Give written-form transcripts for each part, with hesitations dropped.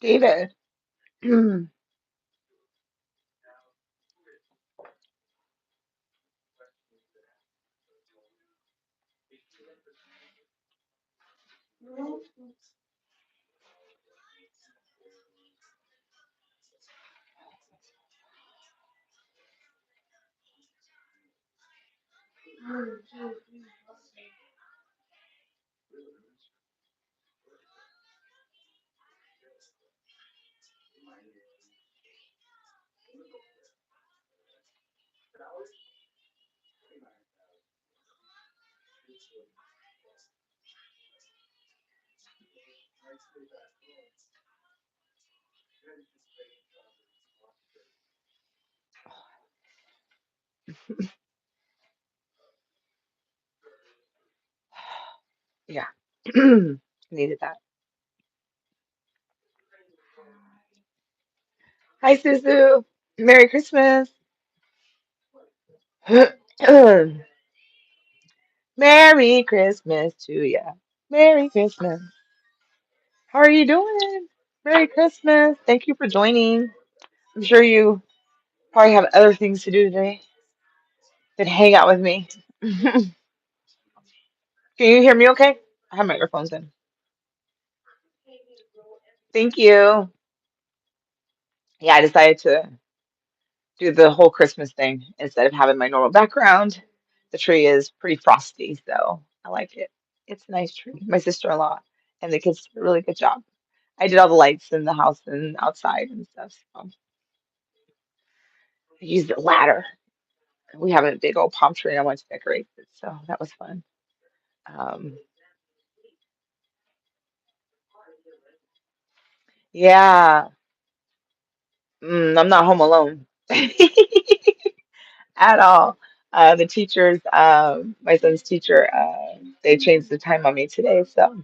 David. Yeah. Needed that. Hi, Suzu. Merry Christmas. Merry Christmas to ya. Merry Christmas. How are you doing? Merry Christmas. Thank you for joining. I'm sure you probably have other things to do today than hang out with me. Can you hear me okay? I have my earphones in. Thank you. Yeah, I decided to do the whole Christmas thing instead of having my normal background. The tree is pretty frosty, so I like it. It's a nice tree. My sister-in-law and the kids did a really good job. I did all the lights in the house and outside and stuff. So I used a ladder. We have a big old palm tree and I wanted to decorate it, so that was fun. Um, yeah, I'm not home alone at all. The teachers, my son's teacher, they changed the time on me today, so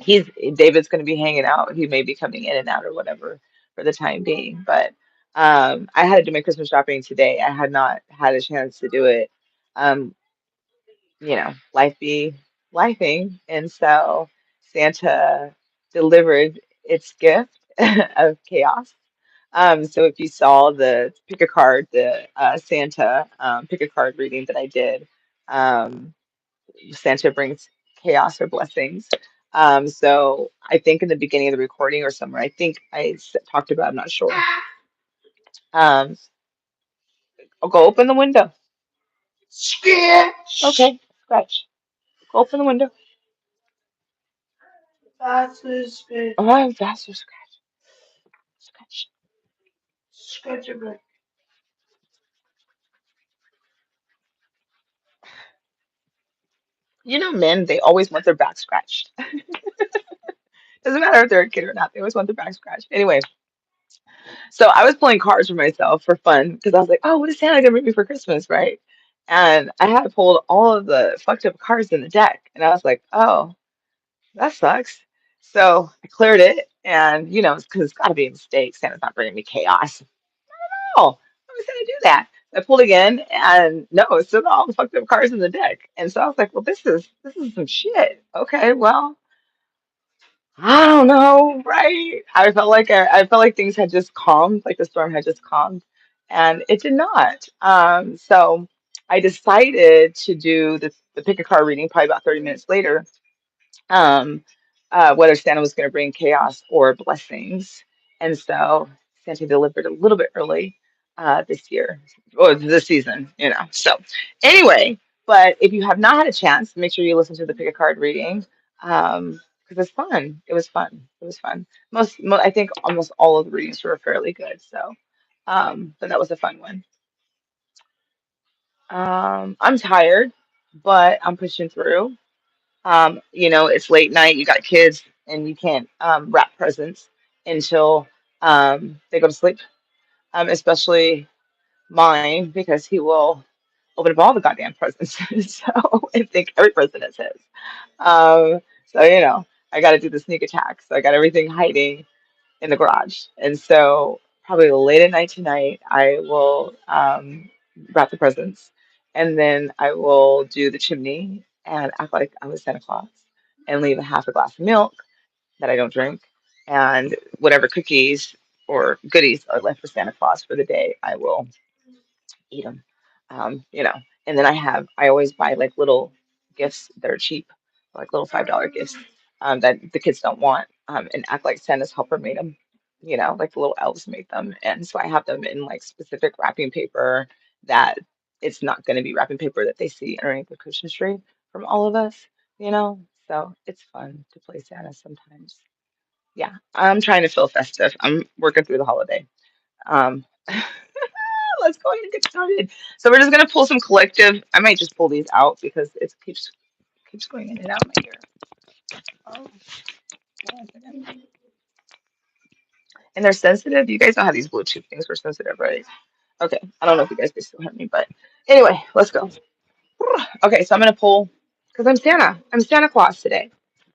he's David's going to be hanging out. He may be coming in and out or whatever for the time being. But I had to do my Christmas shopping today. I had not had a chance to do it. Um, life be lifing, and so Santa delivered its gift of chaos. So if you saw the pick a card, the Santa pick a card reading that I did, um, Santa brings chaos or blessings. So I think in the beginning of the recording or somewhere, I think talked about, I'm not sure. Um, I'll go open the window. Scratch. Okay, scratch. Go open the window. Faster scratch. Oh, faster scratch. Scratch. Scratch it back. You know, men, they always want their back scratched. Doesn't matter if they're a kid or not, they always want their back scratched. Anyway, so I was pulling cards for myself for fun because I was like, oh, what is Santa gonna bring me for Christmas, right? And I had pulled all of the fucked up cards in the deck, and I was like, oh, that sucks. So I cleared it, and because it's got to be a mistake. Santa's not bringing me chaos. Oh, why would Santa do that? I pulled again, and no, it's still got all the fucked up cards in the deck. And so I was like, well, this is some shit. Okay, well, I don't know, right? I felt like things had just calmed, like the storm had just calmed, and it did not. So I decided to do the pick a card reading probably about 30 minutes later, um, whether Santa was going to bring chaos or blessings. And so Santa delivered a little bit early this year, or this season, So anyway, but if you have not had a chance, make sure you listen to the pick a card reading because it's fun. It was fun. It was fun. I think almost all of the readings were fairly good. So, but that was a fun one. I'm tired, but I'm pushing through. It's late night, you got kids, and you can't wrap presents until they go to sleep, especially mine, because he will open up all the goddamn presents. So I think every present is his. So, I got to do the sneak attack. So I got everything hiding in the garage. And so probably late at night tonight, I will wrap the presents and then I will do the chimney and act like I was Santa Claus and leave a half a glass of milk that I don't drink, and whatever cookies or goodies are left for Santa Claus for the day, I will eat them. You know, and then I always buy like little gifts that are cheap, like little $5 gifts that the kids don't want, and act like Santa's helper made them. You know, like the little elves made them, and so I have them in like specific wrapping paper that it's not going to be wrapping paper that they see underneath the Christmas tree from all of us. You know, so it's fun to play Santa sometimes. Yeah, I'm trying to feel festive. I'm working through the holiday. Um, let's go ahead and get started. So we're just gonna pull some collective. I might just pull these out because it keeps going in and out of my ear. Oh, hold on a second. And they're sensitive. You guys know how these Bluetooth things were sensitive, right? Okay. I don't know if you guys can still hear me, but anyway, let's go. Okay, so I'm gonna pull because I'm Santa. I'm Santa Claus today.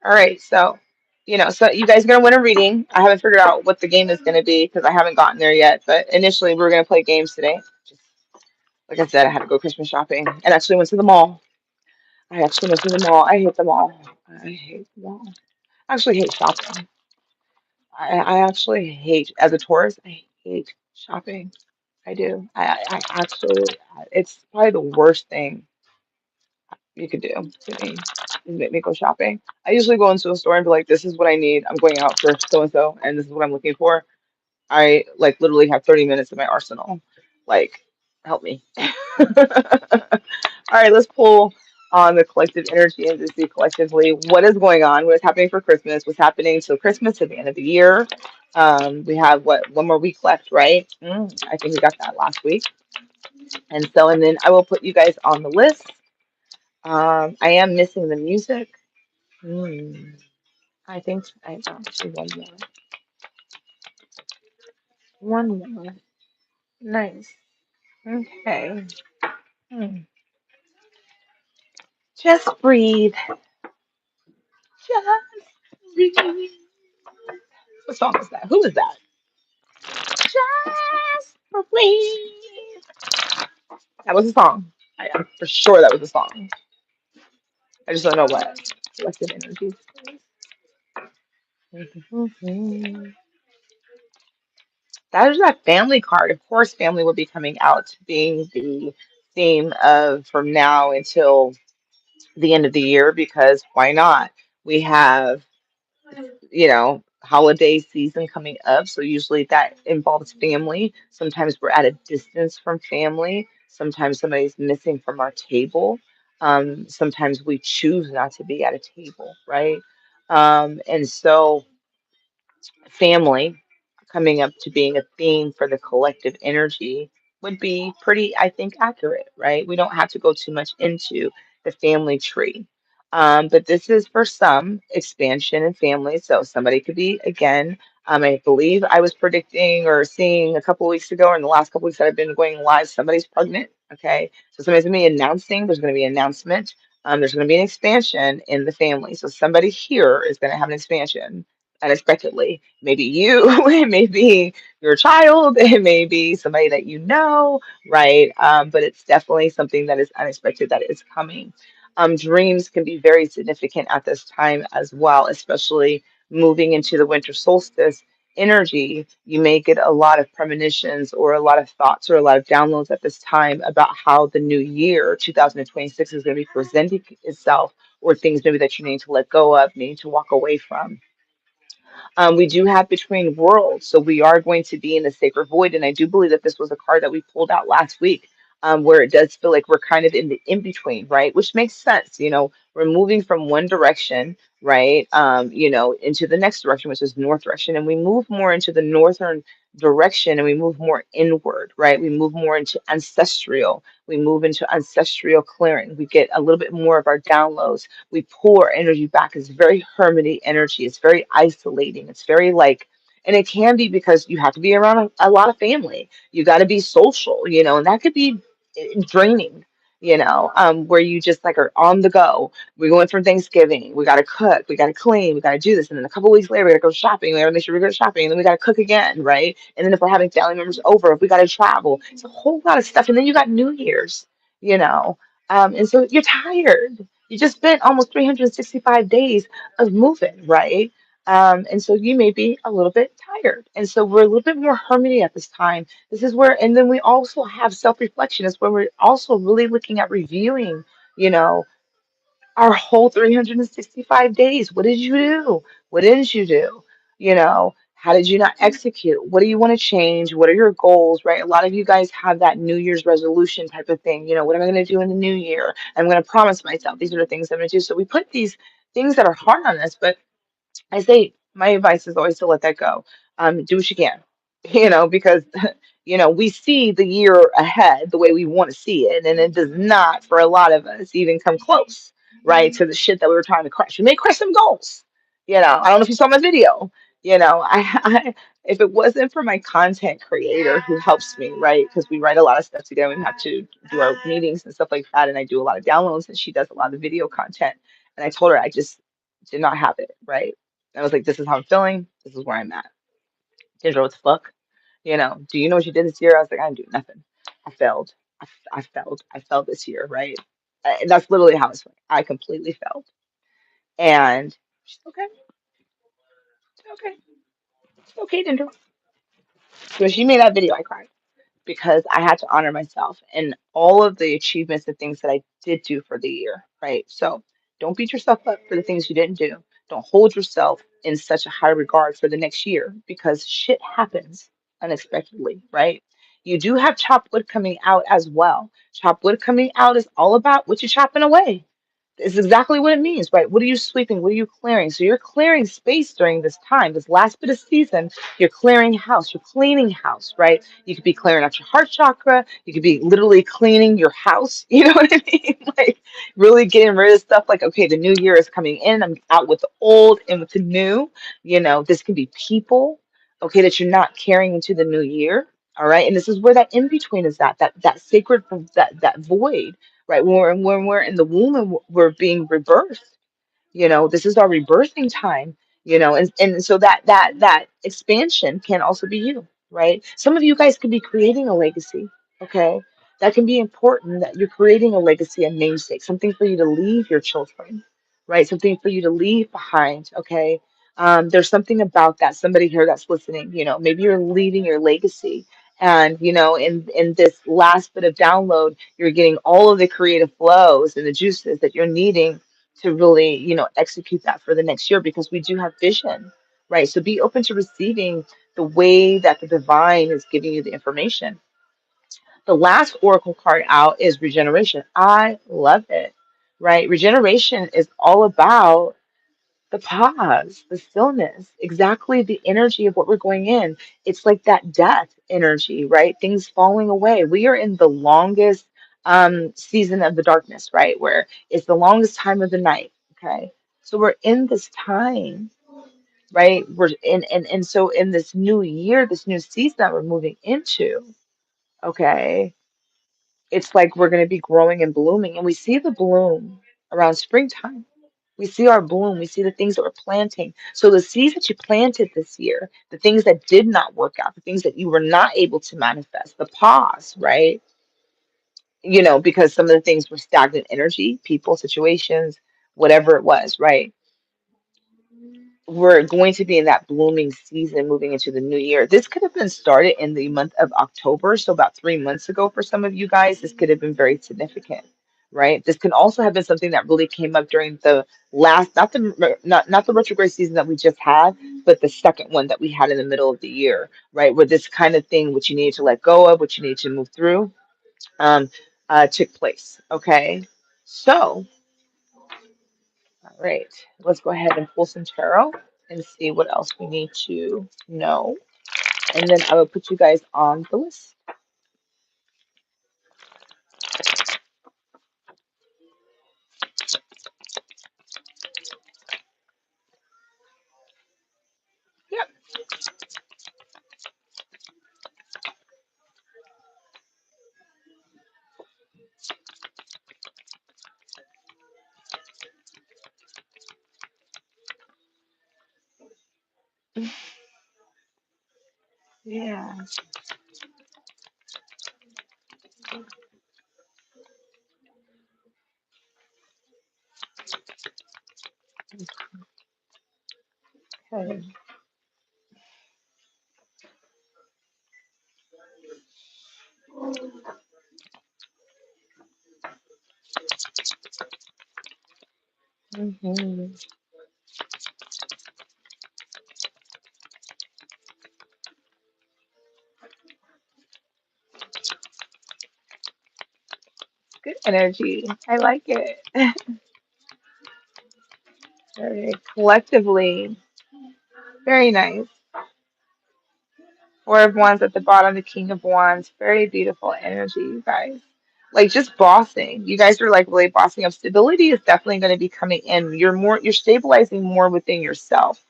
All right, so so you guys are gonna win a reading. I haven't figured out what the game is gonna be because I haven't gotten there yet. But initially, we were gonna play games today. Just like I said, I had to go Christmas shopping and actually went to the mall. I actually went to the mall. I hate the mall. I hate the mall. I actually hate shopping. I actually hate, as a tourist, I hate shopping. I do. I actually, it's probably the worst thing you could do to me is make me go shopping. I usually go into a store and be like, this is what I need. I'm going out for so and so, and this is what I'm looking for. I like literally have 30 minutes in my arsenal. Like, help me. All right, let's pull on the collective energy and to see collectively what is going on, what is happening for Christmas, what's happening till Christmas to the end of the year. We have what, one more week left, right? I think we got that last week. And then I will put you guys on the list. I am missing the music. Mm, I think I actually one more. One more. Nice. Okay. Hmm. Just breathe. Just breathe. What song is that? Who is that? Just breathe. That was a song. I am for sure that was a song. I just don't know what. Collective energy. That is that family card. Of course, family will be coming out, being the theme of from now until the end of the year, because why not? We have holiday season coming up. So usually that involves family. Sometimes we're at a distance from family. Sometimes somebody's missing from our table. Sometimes we choose not to be at a table, right? And so family coming up to being a theme for the collective energy would be pretty, I think, accurate, right? We don't have to go too much into the family tree. But this is for some expansion in family. So somebody could be, again, I believe I was predicting or seeing a couple weeks ago, or in the last couple weeks that I've been going live, somebody's pregnant. Okay. So somebody's going to be announcing, there's going to be an announcement. There's going to be an expansion in the family. So somebody here is going to have an expansion unexpectedly. Maybe you, it may be your child, it may be somebody that you know, right? But it's definitely something that is unexpected that is coming. Dreams can be very significant at this time as well, especially moving into the winter solstice energy. You may get a lot of premonitions or a lot of thoughts or a lot of downloads at this time about how the new year 2026 is going to be presenting itself, or things maybe that you need to let go of, need to walk away from. We do have Between Worlds, so we are going to be in the Sacred Void, and I do believe that this was a card that we pulled out last week, where it does feel like we're kind of in the in between, right? Which makes sense. We're moving from one direction, right? Into the next direction, which is north direction, and we move more into the northern direction, and we move more inward, right? We move more into ancestral. We move into ancestral clearing. We get a little bit more of our downloads. We pull our energy back. It's very hermity energy. It's very isolating. It's very like, and it can be because you have to be around a lot of family. You got to be social, and that could be draining, where you just like are on the go. We're going for Thanksgiving. We got to cook. We got to clean. We got to do this. And then a couple weeks later, we got to go shopping. We got to make sure we go shopping. And then we got to cook again, right? And then if we're having family members over, we got to travel. It's a whole lot of stuff. And then you got New Year's, you know. And so you're tired. You just spent almost 365 days of moving, right? And so you may be a little bit tired. And so we're a little bit more harmony at this time. This is where, and then we also have self-reflection. It's where we're also really looking at reviewing, you know, our whole 365 days. What did you do? What didn't you do? How did you not execute? What do you want to change? What are your goals, right? A lot of you guys have that New Year's resolution type of thing. What am I going to do in the new year? I'm going to promise myself these are the things I'm going to do. So we put these things that are hard on us, but I say my advice is always to let that go. Do what you can, because we see the year ahead the way we want to see it, and it does not, for a lot of us, even come close, right, to the shit that we were trying to crush. We may crush some goals. I don't know if you saw my video. I if it wasn't for my content creator who helps me, right, because we write a lot of stuff together, we have to do our meetings and stuff like that, and I do a lot of downloads, and she does a lot of video content. And I told her I just did not have it, right? I was like, this is how I'm feeling. This is where I'm at. Kendra, what the fuck? Do you know what you did this year? I was like, I didn't do nothing. I failed. I failed. I failed this year, right? And that's literally how it's feeling. I completely failed. And she's okay. It's okay. It's okay, Kendra. So when she made that video, I cried because I had to honor myself and all of the achievements and things that I did do for the year, right? So don't beat yourself up for the things you didn't do. Don't hold yourself in such a high regard for the next year because shit happens unexpectedly, right? You do have chopped wood coming out as well. Chopped wood coming out is all about what you're chopping away. It's exactly what it means, right? What are you sweeping? What are you clearing? So you're clearing space during this time, this last bit of season. You're clearing house, you're cleaning house, right? You could be clearing out your heart chakra. You could be literally cleaning your house. You know what I mean? Like really getting rid of stuff like, okay, the new year is coming in. I'm out with the old and with the new. This can be people, okay, that you're not carrying into the new year. All right. And this is where that in between is that sacred that void, right? When we're in the womb and we're being rebirthed, this is our rebirthing time, and so that expansion can also be you, right? Some of you guys could be creating a legacy, okay? That can be important that you're creating a legacy, a namesake, something for you to leave your children, right? Something for you to leave behind, okay? There's something about that. Somebody here that's listening, maybe you're leaving your legacy. And in this last bit of download, you're getting all of the creative flows and the juices that you're needing to really, execute that for the next year because we do have vision, right? So be open to receiving the way that the divine is giving you the information. The last oracle card out is regeneration. I love it, right? Regeneration is all about the pause, the stillness, exactly the energy of what we're going in. It's like that death energy, right? Things falling away. We are in the longest season of the darkness, right? Where it's the longest time of the night. Okay. So we're in this time, right? We're in and so in this new year, this new season that we're moving into, okay, it's like we're gonna be growing and blooming. And we see the bloom around springtime. We see our bloom. We see the things that we're planting. So the seeds that you planted this year, the things that did not work out, the things that you were not able to manifest, the pause, right? Because some of the things were stagnant energy, people, situations, whatever it was, right? We're going to be in that blooming season moving into the new year. This could have been started in the month of October, so about 3 months ago for some of you guys. This could have been very significant, right? This can also have been something that really came up during the last, not the retrograde season that we just had, but the second one that we had in the middle of the year, right? Where this kind of thing, which you needed to let go of, which you needed to move through, um, took place. Okay, so. All right, let's go ahead and pull some tarot and see what else we need to know. And then I will put you guys on the list. Yep. Yeah. Okay. Hmm. Good energy. I like it. Very collectively. Very nice. Four of Wands at the bottom, the King of Wands. Very beautiful energy, you guys. Like just bossing. You guys are like really bossing up. Stability is definitely going to be coming in. You're stabilizing more within yourself.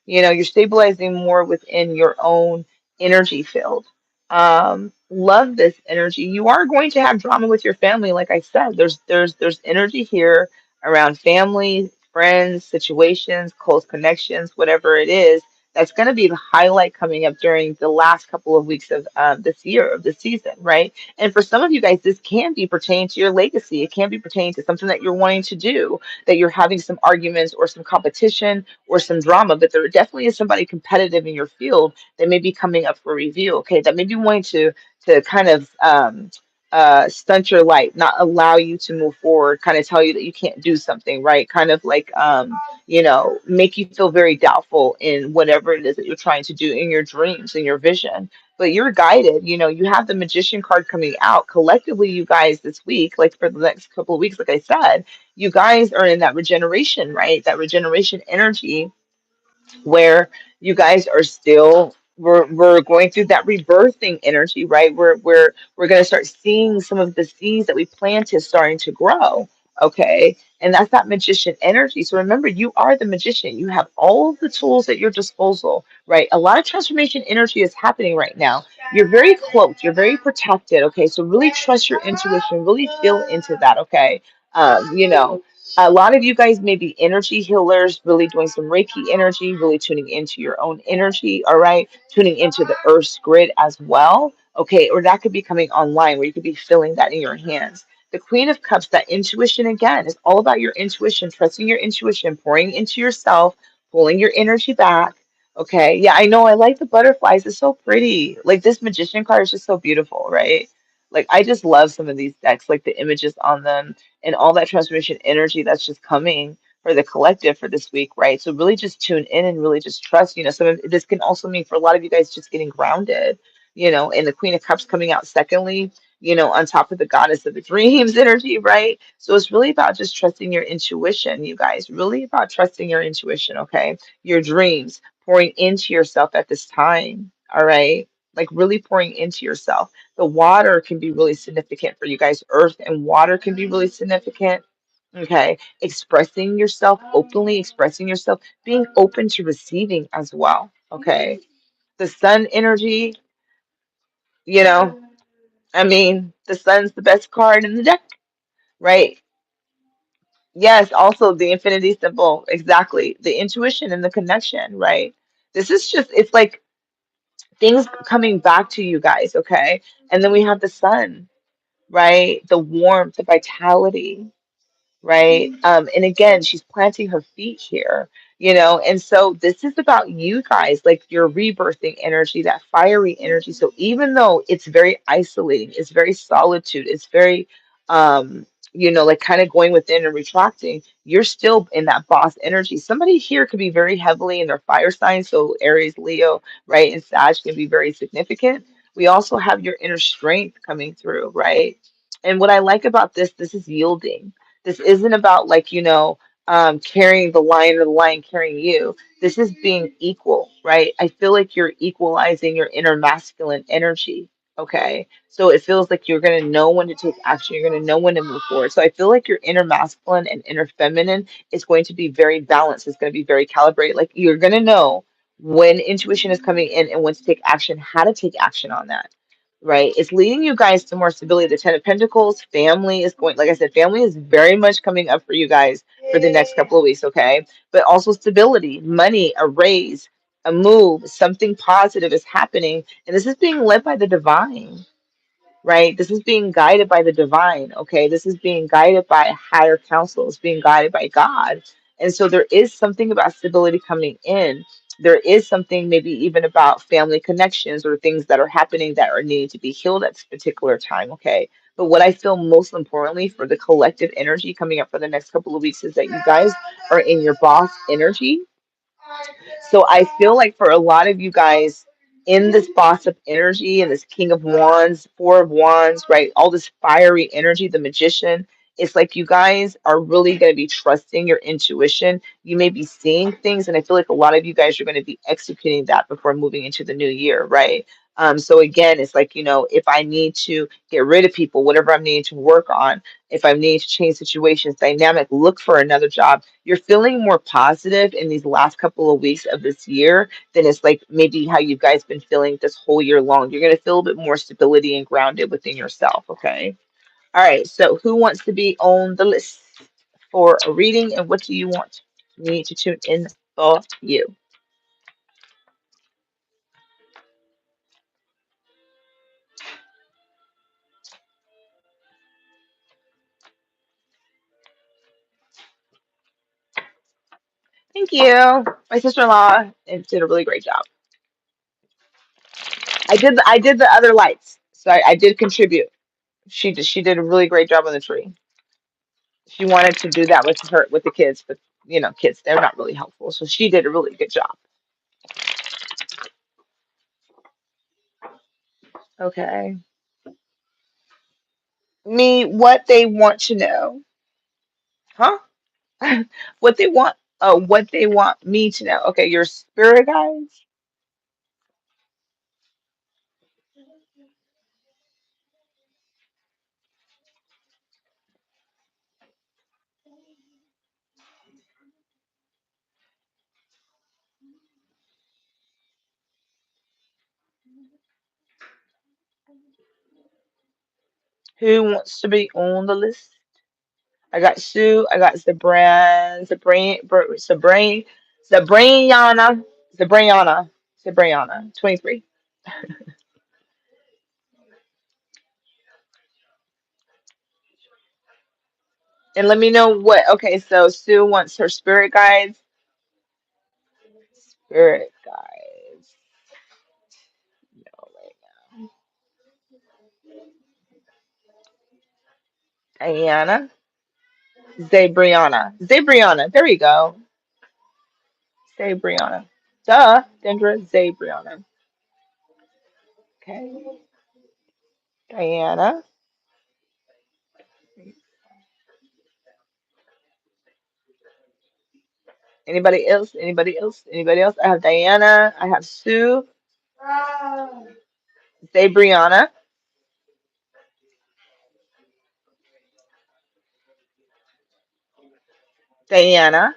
You're stabilizing more within your own energy field. Love this energy. You are going to have drama with your family, like I said. There's energy here around family, friends, situations, close connections, whatever it is. That's going to be the highlight coming up during the last couple of weeks of this year, of the season, right? And for some of you guys, this can be pertaining to your legacy. It can be pertaining to something that you're wanting to do, that you're having some arguments or some competition or some drama, but there definitely is somebody competitive in your field that may be coming up for review. Okay, that may be wanting to kind of stunt your light, not allow you to move forward, kind of tell you that you can't do something, right? Kind of like make you feel very doubtful in whatever it is that you're trying to do in your dreams and your vision. But you're guided. You have the magician card coming out collectively, you guys, this week, like for the next couple of weeks, like I said, you guys are in that regeneration, right? That regeneration energy where you guys are still we're going through that rebirthing energy, right? We're going to start seeing some of the seeds that we planted starting to grow. Okay, and that's that magician energy. So remember, you are the magician. You have all of the tools at your disposal, right? A lot of transformation energy is happening right now. You're very cloaked, you're very protected. Okay, so really trust your intuition, really feel into that. Okay, a lot of you guys may be energy healers, really doing some Reiki energy, really tuning into your own energy, all right? Tuning into the Earth's grid as well, okay? Or that could be coming online where you could be feeling that in your hands. The Queen of Cups, that intuition again, is all about your intuition, trusting your intuition, pouring into yourself, pulling your energy back. Okay, yeah, I know. I like the butterflies. It's so pretty. Like this magician card is just so beautiful, right? Like I just love some of these decks, like the images on them and all that transformation energy that's just coming for the collective for this week, right? So really just tune in and really just trust. Some of this can also mean for a lot of you guys just getting grounded, and the Queen of Cups coming out secondly, on top of the Goddess of the Dreams energy, right? So it's really about just trusting your intuition, you guys. Really about trusting your intuition, okay? Your dreams, pouring into yourself at this time, all right? Like really pouring into yourself. The water can be really significant for you guys. Earth and water can be really significant. Okay. Expressing yourself openly, expressing yourself, being open to receiving as well. Okay. The sun energy, you know, I mean, the sun's the best card in the deck, right? Yes, also the infinity symbol, exactly. The intuition and the connection, right? This is just, it's like things coming back to you guys, okay? And then we have the sun, right? The warmth, the vitality, right? And again, she's planting her feet here, and so this is about you guys, like your rebirthing energy, that fiery energy. So even though it's very isolating, it's very solitude, it's very, like kind of going within and retracting, you're still in that boss energy. Somebody here could be very heavily in their fire sign, so Aries, Leo, right, and Sag can be very significant. We also have your inner strength coming through, right? And what I like about this is yielding. This isn't about like, carrying the lion or the lion carrying you. This is being equal, right? I feel like you're equalizing your inner masculine energy. Okay. So it feels like you're going to know when to take action. You're going to know when to move forward. So I feel like your inner masculine and inner feminine is going to be very balanced. It's going to be very calibrated. Like you're going to know when intuition is coming in and when to take action, how to take action on that, right? It's leading you guys to more stability. The Ten of Pentacles, family is going, like I said, family is very much coming up for you guys for the next couple of weeks, okay? But also stability, money, a raise, a move, something positive is happening. And this is being led by the divine, right? This is being guided by the divine, okay? This is being guided by higher counsel, it's being guided by God. And so there is something about stability coming in. there is something maybe even about family connections or things that are happening that are needing to be healed at this particular time, okay? But what I feel most importantly for the collective energy coming up for the next couple of weeks is that you guys are in your boss energy. So I feel like for a lot of you guys in this boss of energy and this king of wands, four of wands, right? All this fiery energy, the magician, it's like you guys are really going to be trusting your intuition. You may be seeing things, and I feel like a lot of you guys are going to be executing that before moving into the new year, right? So again, it's like, if I need to get rid of people, whatever I'm needing to work on, if I need to change situations, dynamic, look for another job. You're feeling more positive in these last couple of weeks of this year than it's like maybe how you guys been feeling this whole year long. You're going to feel a bit more stability and grounded within yourself, okay? All right, so who wants to be on the list for a reading, and what do you want me to tune in for you? Thank you. My sister-in-law did a really great job. I did the other lights, so I did contribute. She did a really great job on the tree. She wanted to do that with the kids, but kids, they're not really helpful. So she did a really good job. Okay. Me, what they want to know. Huh? What they want me to know. Okay, your spirit guides. Who wants to be on the list? I got Sue. I got Sabrina, Sabrina, 23. And let me know what. Okay, so Sue wants her spirit guides. Spirit guides. No, right now. Diana. Zabriana. There you go. Zabriana. Duh. Dendra Zabriana. Okay. Diana. Anybody else? Anybody else? Anybody else? I have Diana. I have Sue. Zabriana. Diana.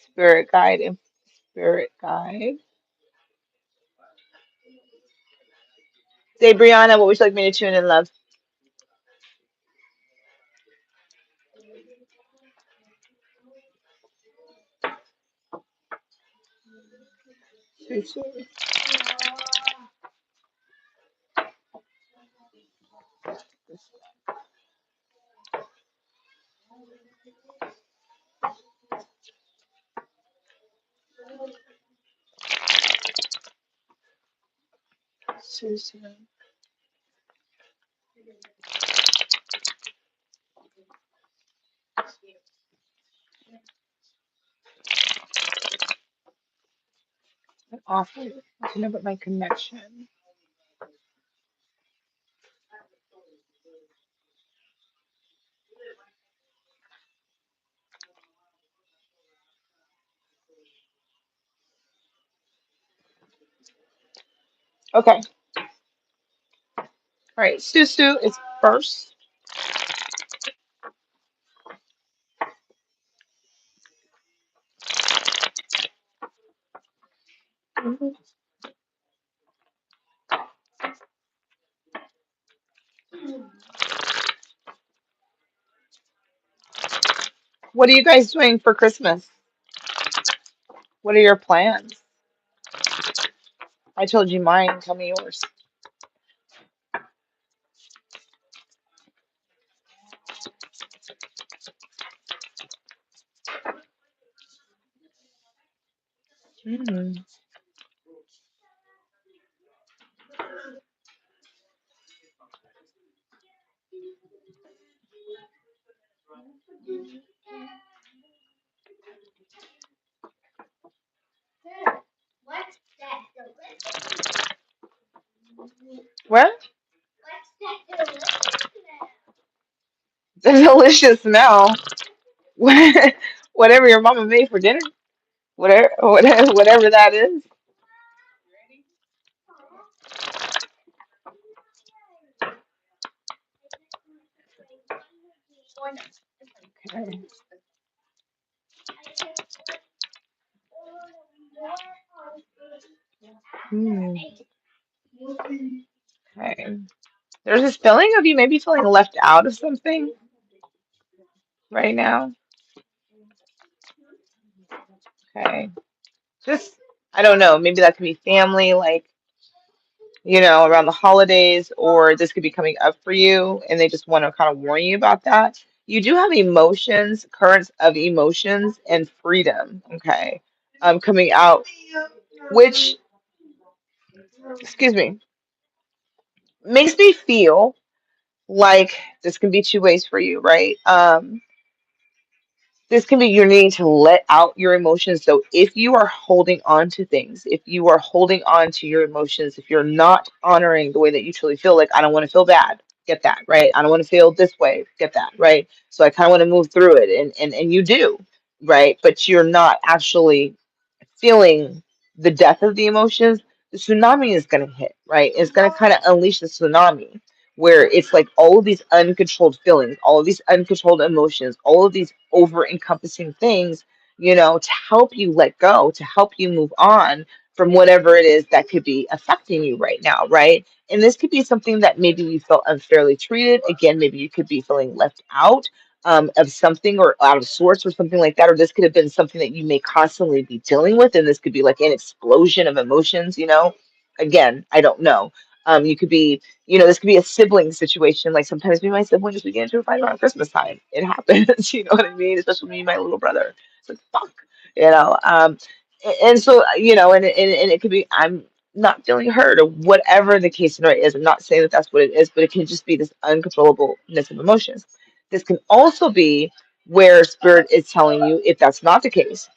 Spirit guide and spirit guide. Zabriana, what would you like me to tune in, love? Sue, Sue. Sue, Sue. Awful. I know about my connection. Okay. All right. Sue Sue is first. What are you guys doing for Christmas? What are your plans? I told you mine. Tell me yours. Mm. What? The delicious smell. Whatever your mama made for dinner. Whatever that is. Okay. Hmm. Okay. There's this feeling of you maybe feeling left out of something right now. Okay. Just, I don't know, maybe that could be family, like, around the holidays, or this could be coming up for you, and they just want to kind of warn you about that. You do have emotions, currents of emotions and freedom, okay, coming out, which, excuse me, makes me feel like this can be two ways for you, right? This can be your need to let out your emotions. So if you are holding on to things, if you are holding on to your emotions, if you're not honoring the way that you truly feel, like I don't want to feel bad, get that, right? I don't want to feel this way, get that, right? So I kind of want to move through it, and you do, right? But you're not actually feeling the depth of the emotions, the tsunami is going to hit, right? It's going to kind of unleash the tsunami where it's like all of these uncontrolled feelings, all of these uncontrolled emotions, all of these over encompassing things, to help you let go, to help you move on from whatever it is that could be affecting you right now, right? And this could be something that maybe you felt unfairly treated. Again, maybe you could be feeling left out of something or out of sorts or something like that, or this could have been something that you may constantly be dealing with, and this could be like an explosion of emotions. Again, I don't know. You could be, this could be a sibling situation. Like sometimes me and my siblings we get into a fight around Christmas time. It happens, you know what I mean? Especially me and my little brother. It's like fuck, you know. And so and it could be I'm not feeling hurt or whatever the case scenario is. I'm not saying that that's what it is, but it can just be this uncontrollableness of emotions. This can also be where spirit is telling you, if that's not the case,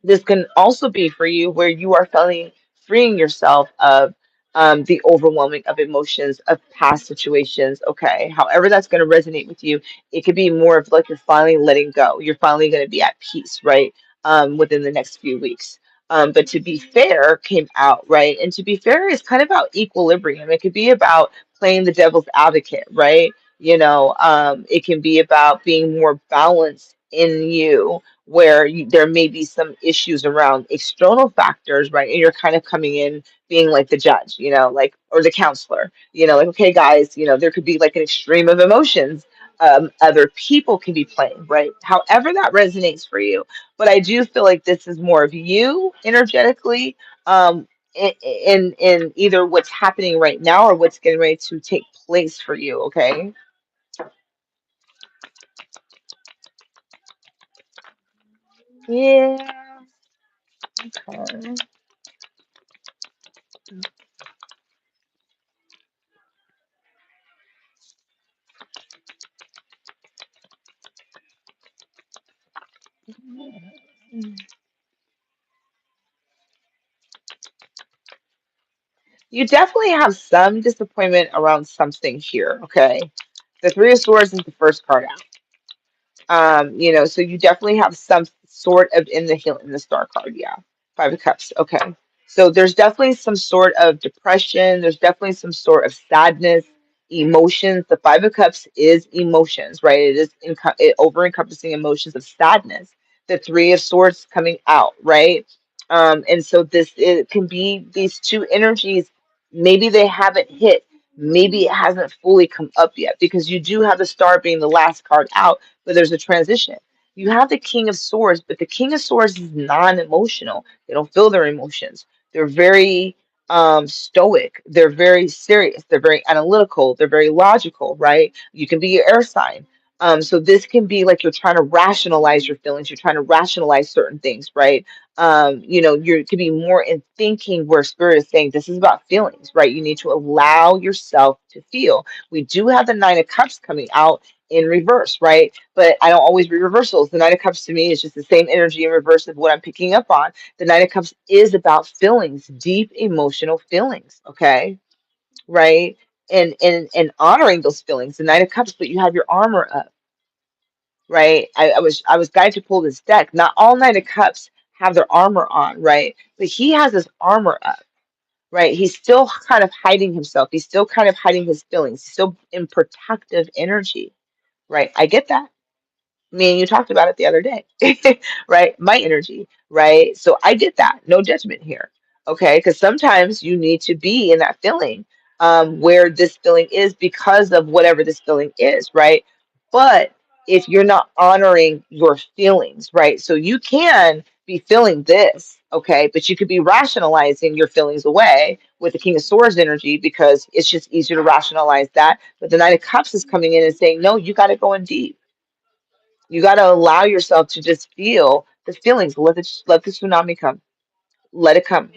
this can also be for you where you are feeling freeing yourself of the overwhelming of emotions of past situations. Okay, however that's going to resonate with you, it could be more of like you're finally letting go. You're finally going to be at peace, right? Within the next few weeks. But to be fair came out, right? And to be fair is kind of about equilibrium. It could be about playing the devil's advocate, right? It can be about being more balanced in you where there may be some issues around external factors, right? And you're kind of coming in being like the judge, like, or the counselor, like, okay, guys, there could be like an extreme of emotions. Other people can be playing, right? However that resonates for you. But I do feel like this is more of you energetically, in either what's happening right now or what's getting ready to take place for you, okay? Yeah. Okay. You definitely have some disappointment around something here, okay? The Three of Swords is the first card out. So you definitely have some sort of in the star card, yeah. Five of Cups, okay. So there's definitely some sort of depression, there's definitely some sort of sadness, emotions. The Five of Cups is emotions, right? It is over encompassing emotions of sadness. The Three of Swords coming out, right? And so this it can be these two energies, maybe they haven't hit, maybe it hasn't fully come up yet because you do have the star being the last card out, but there's a transition. You have the King of Swords, but the King of Swords is non-emotional. They don't feel their emotions. They're very stoic. They're very serious. They're very analytical. They're very logical, right? You can be your air sign. So this can be like you're trying to rationalize your feelings, you're trying to rationalize certain things, right? You could be more in thinking where spirit is saying this is about feelings, right? You need to allow yourself to feel. We do have the Nine of Cups coming out in reverse, right? But I don't always read reversals. The Nine of Cups to me is just the same energy in reverse of what I'm picking up on. The Nine of Cups is about feelings, deep emotional feelings, okay? Right? And honoring those feelings. The Nine of Cups, but you have your armor up, right? I was guided to pull this deck. Not all Knight of Cups have their armor on, right? But he has his armor up, right? He's still kind of hiding himself. He's still kind of hiding his feelings. He's still in protective energy, right? I get that. Me and you talked about it the other day, right? My energy, right? So I get that. No judgment here, okay? Because sometimes you need to be in that feeling, where this feeling is because of whatever this feeling is, right? But if you're not honoring your feelings, right? So you can be feeling this, okay? But you could be rationalizing your feelings away with the King of Swords energy because it's just easier to rationalize that. But the Knight of Cups is coming in and saying, no, you got to go in deep. You got to allow yourself to just feel the feelings. Let the tsunami come. Let it come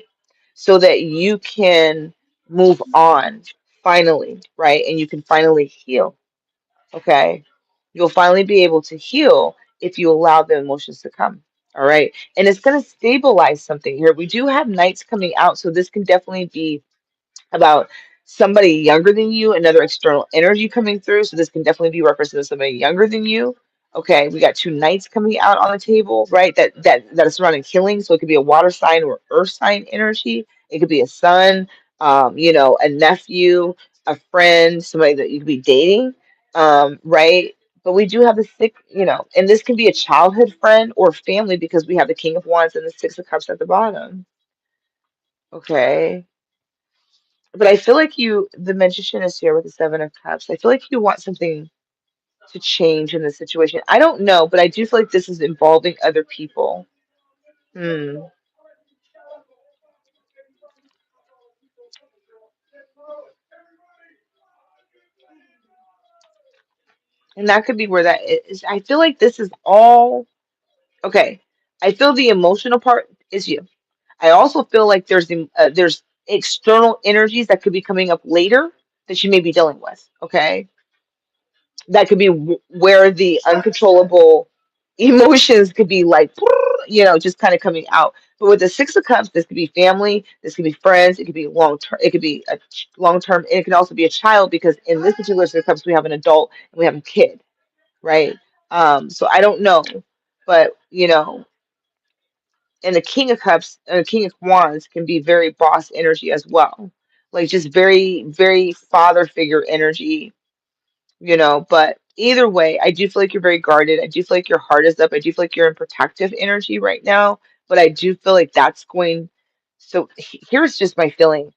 so that you can move on finally, right? And you can finally heal. Okay. You'll finally be able to heal if you allow the emotions to come. All right. And it's going to stabilize something here. We do have nights coming out, so this can definitely be about somebody younger than you, another external energy coming through. So this can definitely be referenced to somebody younger than you. Okay, we got two knights coming out on the table, right? That is surrounding healing. So it could be a water sign or earth sign energy. It could be a son, a nephew, a friend, somebody that you could be dating, right? But we do have the six, and this can be a childhood friend or family because we have the King of Wands and the Six of Cups at the bottom. Okay. But I feel like the magician is here with the Seven of Cups. I feel like you want something to change in this situation. I don't know, but I do feel like this is involving other people. Hmm. And that could be where that is. I feel like this is all okay. I feel the emotional part is you. I also feel like there's external energies that could be coming up later that you may be dealing with. Okay, that could be where the uncontrollable emotions could be like, just kind of coming out. But with the Six of Cups, this could be family, this could be friends, it could be long term, it could be a long term, and it can also be a child because in this particular Six of Cups, we have an adult and we have a kid, right? So I don't know, but and the King of Cups, King of Wands can be very boss energy as well, like just very, very father figure energy, but either way, I do feel like you're very guarded. I do feel like your heart is up. I do feel like you're in protective energy right now, but I do feel like that's going. So here's just my feeling.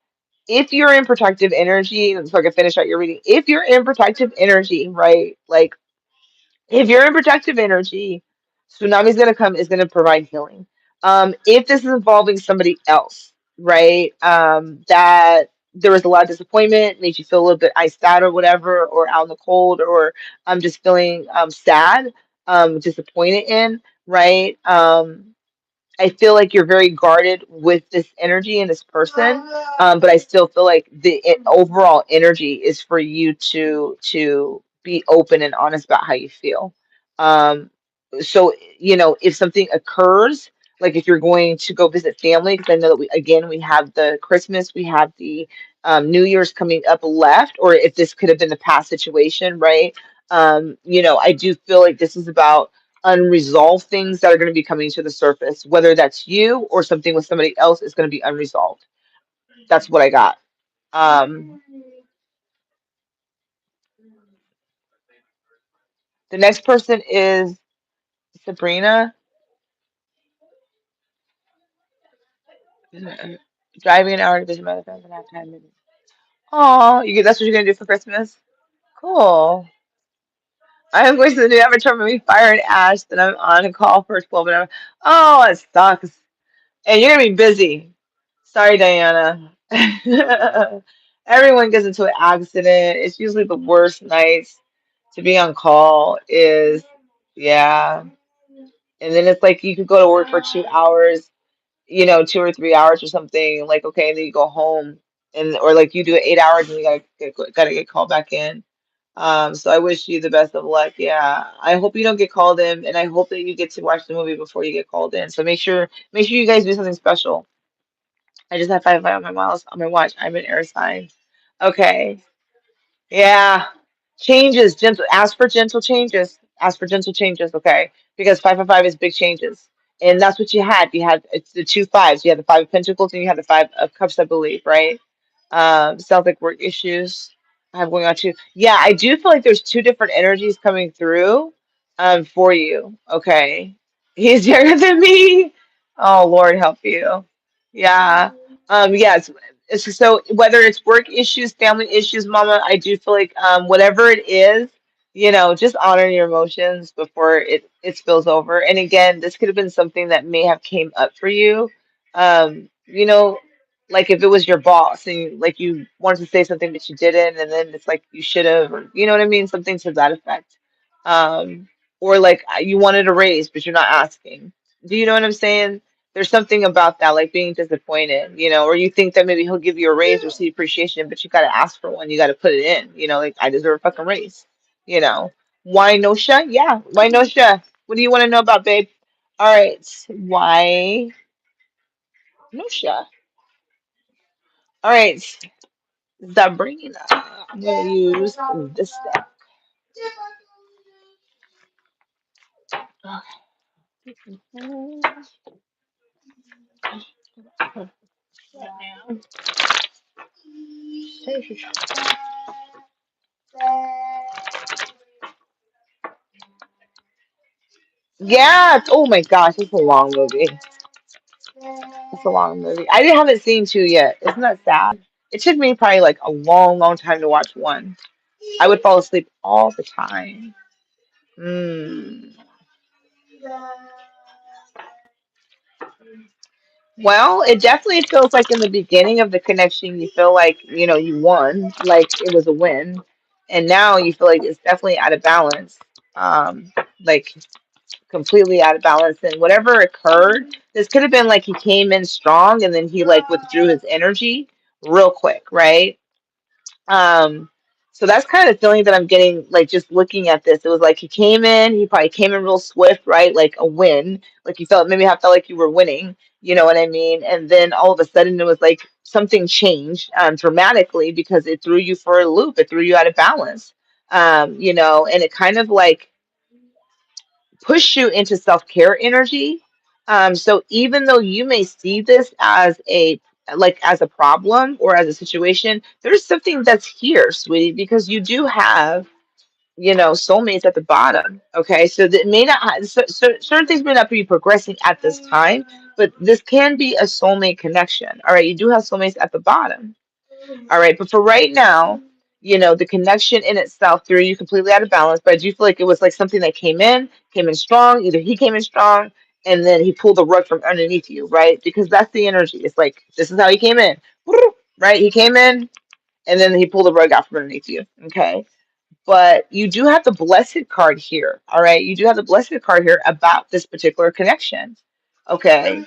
If you're in protective energy, so I can finish out your reading. If you're in protective energy, right? Like if you're in protective energy, tsunami's gonna come is gonna provide healing. If this is involving somebody else, right? That there was a lot of disappointment, made you feel a little bit iced out or whatever, or out in the cold, or I'm just feeling sad, disappointed in, right? I feel like you're very guarded with this energy and this person, but I still feel like overall energy is for you to be open and honest about how you feel. Um, so if something occurs, like if you're going to go visit family, because I know that we have the Christmas, we have the New Year's coming up left, or if this could have been the past situation, right? I do feel like this is about unresolved things that are going to be coming to the surface, whether that's you or something with somebody else is going to be unresolved. That's what I got. Um, the next person is Sabrina. Driving an hour to visit my other friends and have time. Oh, that's what you're going to do for Christmas? Cool. I am going to the new avatar movie Fire and Ash that I'm on a call for 12 an hour. Oh, it sucks. And you're going to be busy. Sorry, Diana. Everyone gets into an accident. It's usually the worst nights. To be on call is, yeah. And then it's like you could go to work for 2 hours, 2 or 3 hours or something. Like, okay, and then you go home, and or like you do 8 hours and you gotta get called back in. So I wish you the best of luck. Yeah, I hope you don't get called in, and I hope that you get to watch the movie before you get called in. So make sure you guys do something special. I just have 5 on my mouse on my watch. I'm an air sign. Okay. Yeah. Changes, gentle. Ask for gentle changes. Ask for gentle changes, okay? Because 555 is big changes. And that's what you had. You had it's the two fives. You had the five of pentacles and you had the five of cups, I believe, right? Sounds like work issues I have going on too. Yeah, I do feel like there's two different energies coming through for you. Okay. He's younger than me. Oh Lord help you. Yeah. Yes. So whether it's work issues, family issues, mama, I do feel like whatever it is, just honor your emotions before it spills over. And again, this could have been something that may have came up for you. Um, you know, like if it was your boss and like you wanted to say something but you didn't, and then it's like you should have, or you know what I mean, something to that effect. Or like you wanted a raise but you're not asking. Do you know what I'm saying? There's something about that, like being disappointed, or you think that maybe he'll give you a raise or see appreciation, but you got to ask for one. You got to put it in, like I deserve a fucking raise, you know. Why no sha? Yeah, why no sha? What do you want to know about, babe? All right, why no sha? All right, Sabrina. I'm gonna use this step. Yeah. Oh my gosh, it's a long movie. It's a long movie. I didn't haven't seen two yet. Isn't that sad? It took me probably like a long, long time to watch one. I would fall asleep all the time. Mm. Well, it definitely feels like in the beginning of the connection, you feel like, you won, like it was a win. And now you feel like it's definitely out of balance. Like completely out of balance. And whatever occurred, this could have been like he came in strong and then he like withdrew his energy real quick, right? Um, so that's kind of the feeling that I'm getting, like just looking at this. It was like he probably came in real swift, right? Like a win. Like you felt maybe I felt like you were winning, you know what I mean? And then all of a sudden it was like something changed dramatically because it threw you for a loop, it threw you out of balance. And it kind of like push you into self-care energy. So even though you may see this as a problem or as a situation, there's something that's here, sweetie, because you do have, soulmates at the bottom. Okay, so that may not certain things may not be progressing at this time, but this can be a soulmate connection. All right, you do have soulmates at the bottom. All right, but for right now, the connection in itself threw you completely out of balance. But I do feel like it was like something that came in strong. Either he came in strong and then he pulled the rug from underneath you, right? Because that's the energy. It's like this is how he came in, right? He came in and then he pulled the rug out from underneath you. Okay. But you do have the blessed card here. All right. You do have the blessed card here about this particular connection. Okay.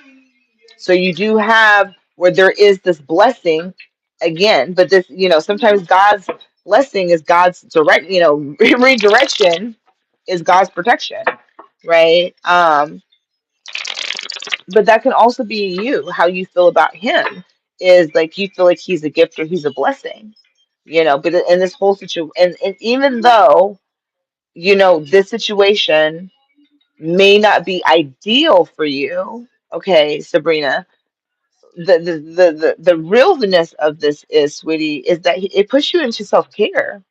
So you do have where there is this blessing again, but this, sometimes God's blessing is God's direct, redirection is God's protection, right? But that can also be you, how you feel about him is like you feel like he's a gift or he's a blessing, but in this whole situation, and even though, this situation may not be ideal for you, okay, Sabrina, the realness of this is, sweetie, is that it pushes you into self-care,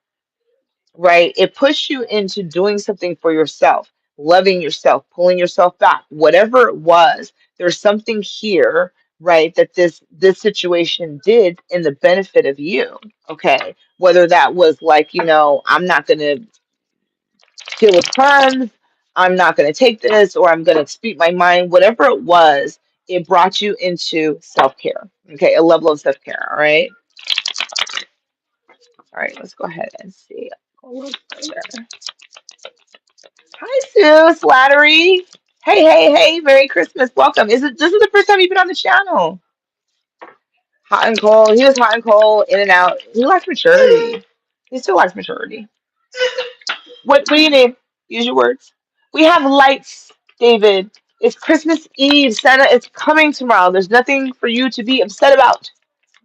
right? It pushes you into doing something for yourself, loving yourself, pulling yourself back, whatever it was. There's something here, right, that this situation did in the benefit of you. Okay, whether that was like, I'm not gonna deal with crimes, I'm not gonna take this, or I'm gonna speak my mind, whatever it was, it brought you into self-care. Okay, a level of self-care. All right. All right, let's go ahead and see. Hi, Sue Slattery. Hey, hey, hey! Merry Christmas. Welcome. This is the first time you've been on the channel? Hot and cold. He was hot and cold, in and out. He lacks maturity. He still lacks maturity. What do you need? Use your words. We have lights, David. It's Christmas Eve. Santa is coming tomorrow. There's nothing for you to be upset about.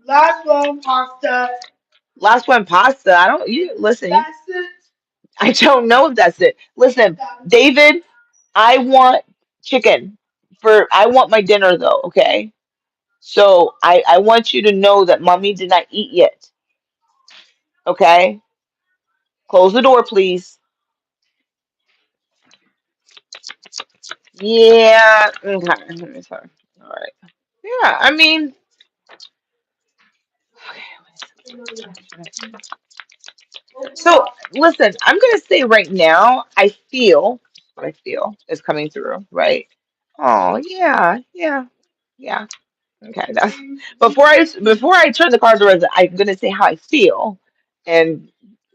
Last one, pasta. Last one, pasta. I don't. You listen. That's it. I don't know if that's it. Listen, That's it. David. I want chicken for. I want my dinner though. Okay. So I want you to know that mommy did not eat yet. Okay. Close the door, please. Yeah. Okay. Sorry. All right. Yeah. I mean. So listen, I'm gonna say right now, I feel what I feel is coming through, right? Oh yeah, yeah, yeah. Okay, that's before I turn the cards around, I'm gonna say how I feel, and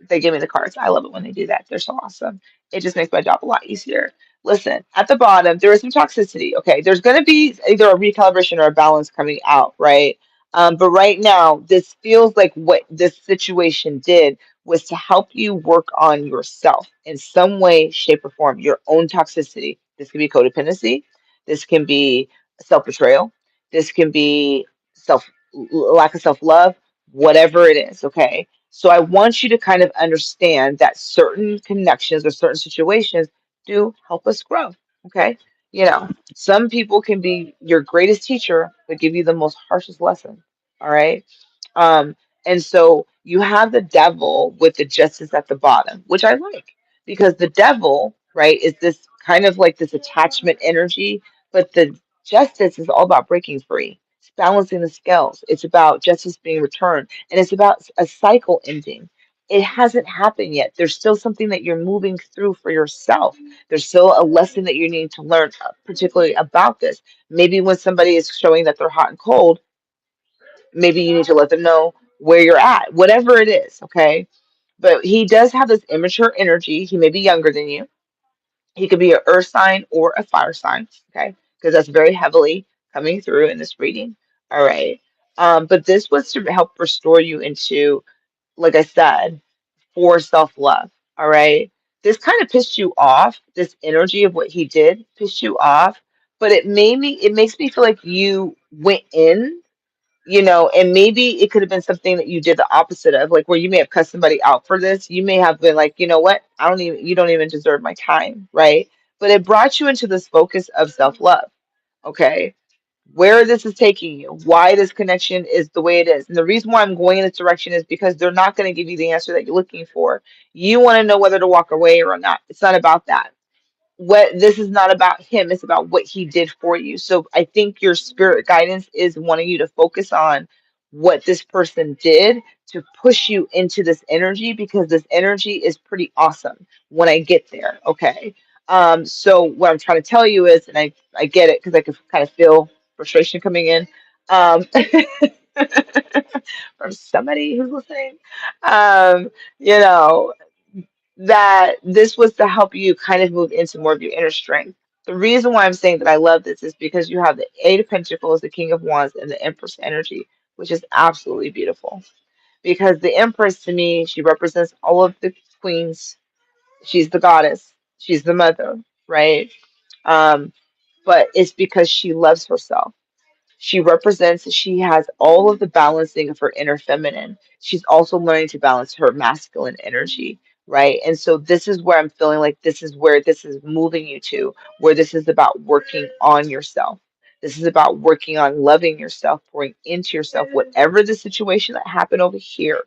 they give me the cards. I love it when they do that. They're so awesome. It just makes my job a lot easier. Listen, at the bottom there is some toxicity. Okay, there's gonna be either a recalibration or a balance coming out, right? But right now, this feels like what this situation did was to help you work on yourself in some way, shape, or form. Your own toxicity. This can be codependency. This can be self-betrayal. This can be self lack of self-love, whatever it is, okay? So I want you to kind of understand that certain connections or certain situations do help us grow, okay? You know, some people can be your greatest teacher, but give you the most harshest lesson, all right? Um, and so you have the devil with the justice at the bottom, which I like because the devil, right, is this kind of like this attachment energy, but the justice is all about breaking free. It's balancing the scales. It's about justice being returned, and it's about a cycle ending. It hasn't happened yet. There's still something that you're moving through for yourself. There's still a lesson that you need to learn, particularly about this. Maybe when somebody is showing that they're hot and cold, maybe you need to let them know where you're at, whatever it is, okay? But he does have this immature energy. He may be younger than you. He could be an earth sign or a fire sign, okay? Because that's very heavily coming through in this reading. All right. But this was to help restore you into, like I said, for self-love. All right. This kind of pissed you off. This energy of what he did pissed you off, but it makes me feel like you went in, and maybe it could have been something that you did the opposite of, like where you may have cussed somebody out for this. You may have been like, you know what, you don't even deserve my time, right? But it brought you into this focus of self-love, okay? Where this is taking you, why this connection is the way it is. And the reason why I'm going in this direction is because they're not going to give you the answer that you're looking for. You want to know whether to walk away or not. It's not about that. What This is not about him, it's about what he did for you. So I think your spirit guidance is wanting you to focus on what this person did to push you into this energy, because this energy is pretty awesome when I get there. Okay. So what I'm trying to tell you is, and I get it because I can kind of feel frustration coming in um from somebody who's listening. You know, that this was to help you kind of move into more of your inner strength. The reason why I'm saying that I love this is because you have the Eight of Pentacles, the King of Wands, and the Empress energy, which is absolutely beautiful. Because the Empress, to me, she represents all of the queens. She's the goddess. She's the mother, right? Um, but it's because she loves herself. She has all of the balancing of her inner feminine. She's also learning to balance her masculine energy, right? And so this is where I'm feeling like this is where this is moving you to, where this is about working on yourself. This is about working on loving yourself, pouring into yourself, whatever the situation that happened over here.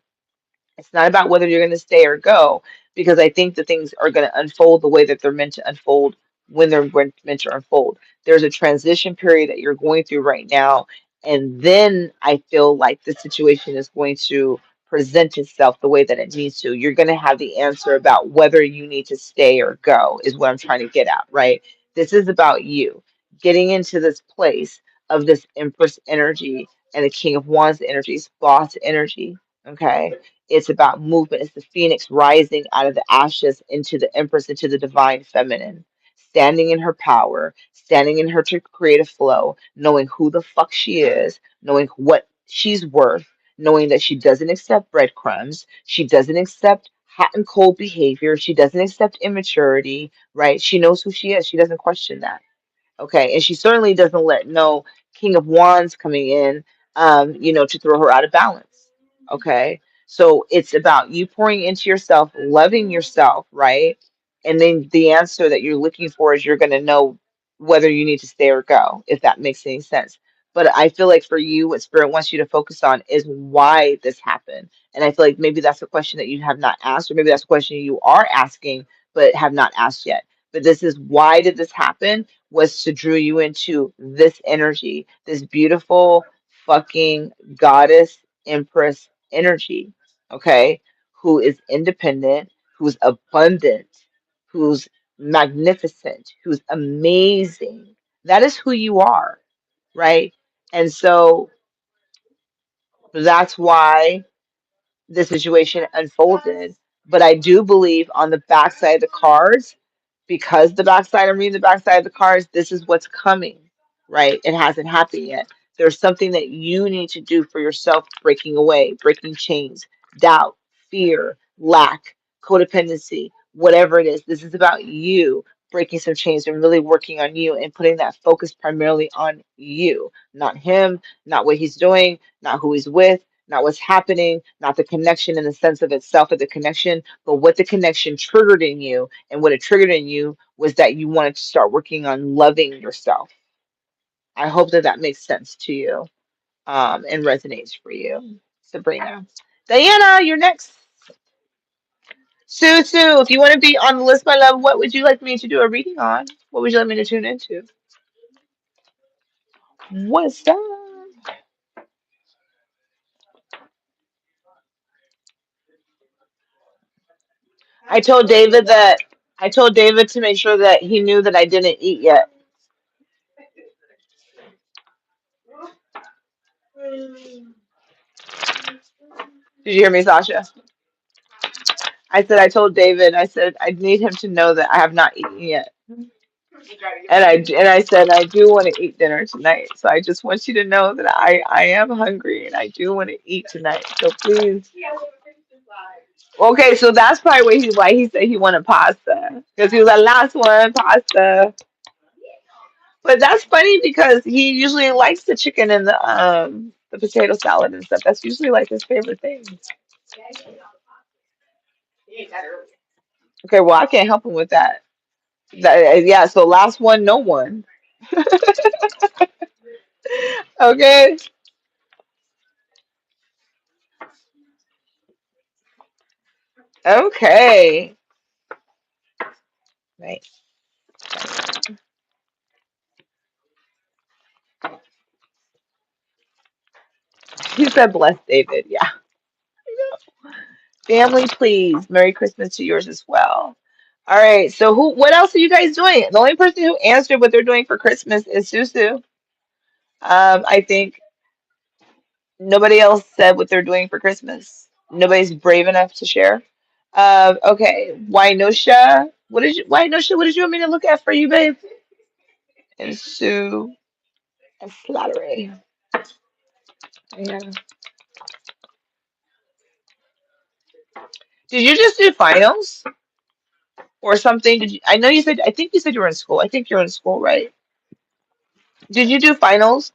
It's not about whether you're going to stay or go, because I think the things are going to unfold the way that they're meant to unfold when meant to unfold. There's a transition period that you're going through right now. And then I feel like the situation is going to present itself the way that it needs to. You're going to have the answer about whether you need to stay or go, is what I'm trying to get at, right? This is about you getting into this place of this Empress energy and the King of Wands energies, boss energy. Okay, It's about movement. It's the phoenix rising out of the ashes into the empress, into the divine feminine, standing in her power, standing in her to create a flow, knowing who the fuck she is, knowing what she's worth, knowing that she doesn't accept breadcrumbs, she doesn't accept hot and cold behavior, she doesn't accept immaturity, right? She knows who she is. She doesn't question that. Okay, and she certainly doesn't let no King of Wands coming in, to throw her out of balance. Okay, so it's about you pouring into yourself, loving yourself, right? And then the answer that you're looking for is you're going to know whether you need to stay or go, if that makes any sense. But I feel like for you, what Spirit wants you to focus on is why this happened. And I feel like maybe that's a question that you have not asked, or maybe that's a question you are asking but have not asked yet. But this is why did this happen? Was to drew you into this energy, this beautiful fucking goddess empress energy, okay? Who is independent, who's abundant, who's magnificent, who's amazing. That is who you are, right? And so that's why the situation unfolded. But I do believe on the backside of the cards, because the backside, I'm reading the backside of the cards, this is what's coming, right? It hasn't happened yet. There's something that you need to do for yourself, breaking away, breaking chains, doubt, fear, lack, codependency, whatever it is. This is about you breaking some chains and really working on you and putting that focus primarily on you, not him, not what he's doing, not who he's with, not what's happening, not the connection in the sense of itself of the connection, but what the connection triggered in you. And what it triggered in you was that you wanted to start working on loving yourself. I hope that that makes sense to you, and resonates for you, Sabrina. Diana, you're next. Sue, if you want to be on the list, my love, what would you like me to do a reading on? What would you like me to tune into? What's up? I told David that I told David to make sure that he knew that I didn't eat yet. Did you hear me, Sasha? I said I told David. I said I need him to know that I have not eaten yet. And I said I do want to eat dinner tonight. So I just want you to know that I am hungry and I do want to eat tonight. So please. Okay, so that's probably why he said he wanted pasta, because he was like last one pasta. But that's funny because he usually likes the chicken and the potato salad and stuff. That's usually like his favorite thing. Okay, well I can't help him with that. Yeah, so last one, no one. Okay. Okay. Nice. He said bless David. Yeah. Family, please. Merry Christmas to yours as well. All right. So what else are you guys doing? The only person who answered what they're doing for Christmas is Susu. I think nobody else said what they're doing for Christmas. Nobody's brave enough to share. Okay. Wynosha. Wynosha, what did you want me to look at for you, babe? And Sue and Slattery. Yeah. Did you just do finals or something? Did you? I know you said. I think you said you were in school. I think you're in school, right? Did you do finals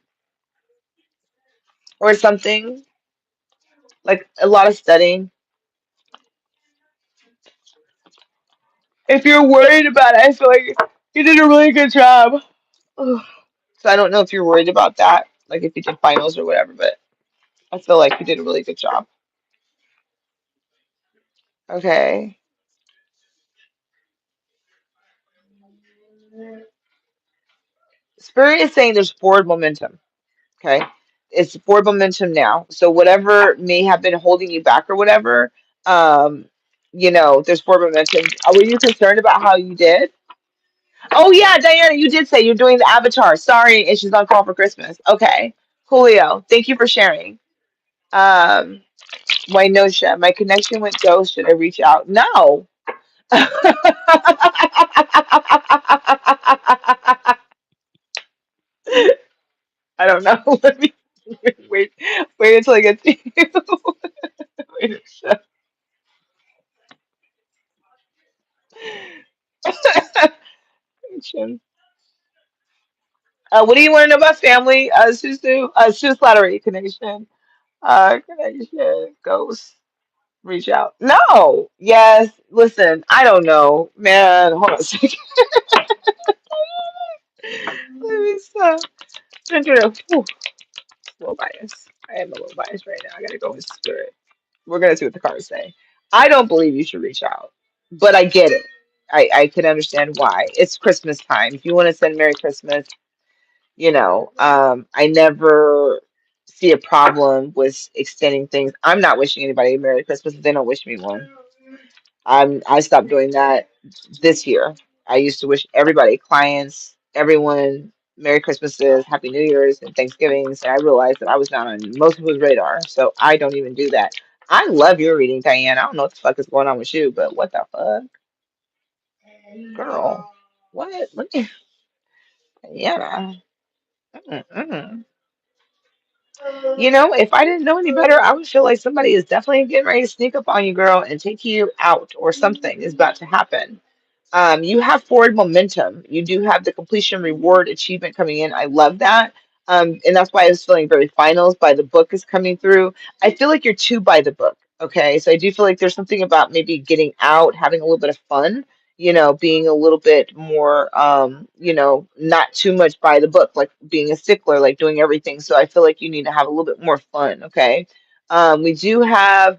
or something like a lot of studying? If you're worried about it, I feel like you did a really good job. Ugh. So I don't know if you're worried about that, like if you did finals or whatever, but I feel like you did a really good job. Okay. Spirit is saying there's forward momentum. Okay. It's forward momentum now. So whatever may have been holding you back or whatever, um, there's forward momentum. Were you concerned about how you did? Oh yeah, Diana, you did say you're doing the avatar. Sorry, and she's on call for Christmas. Okay. Julio, thank you for sharing. Why no, Chef? My connection went ghost. Should I reach out? No. I don't know. Let me wait. Wait until I get to you. Wait, Chef. What do you want to know about family? Susu, Sue's flattery connection. Connection, ghost, reach out. No, yes, listen, I don't know, man. Hold on a second. Let me stop. I'm gonna, whew, a little biased. I am a little biased right now. I gotta go with spirit. We're gonna see what the cards say. I don't believe you should reach out, but I get it. I can understand why. It's Christmas time. If you want to send Merry Christmas, I never see a problem with extending things. I'm not wishing anybody a Merry Christmas if they don't wish me one. I stopped doing that this year. I used to wish everybody, clients, everyone, Merry Christmases, Happy New Year's, and Thanksgivings, and I realized that I was not on most people's radar, so I don't even do that. I love your reading, Diane. I don't know what the fuck is going on with you, but what the fuck, girl? What? Let me, yeah. Mm-mm. If I didn't know any better, I would feel like somebody is definitely getting ready to sneak up on you, girl, and take you out, or something is about to happen. You have forward momentum. You do have the completion reward achievement coming in. I love that. And that's why I was feeling very finals by the book is coming through. I feel like you're too by the book. Okay. So I do feel like there's something about maybe getting out, having a little bit of fun, being a little bit more, not too much by the book, like being a stickler, like doing everything. So I feel like you need to have a little bit more fun. Okay. We do have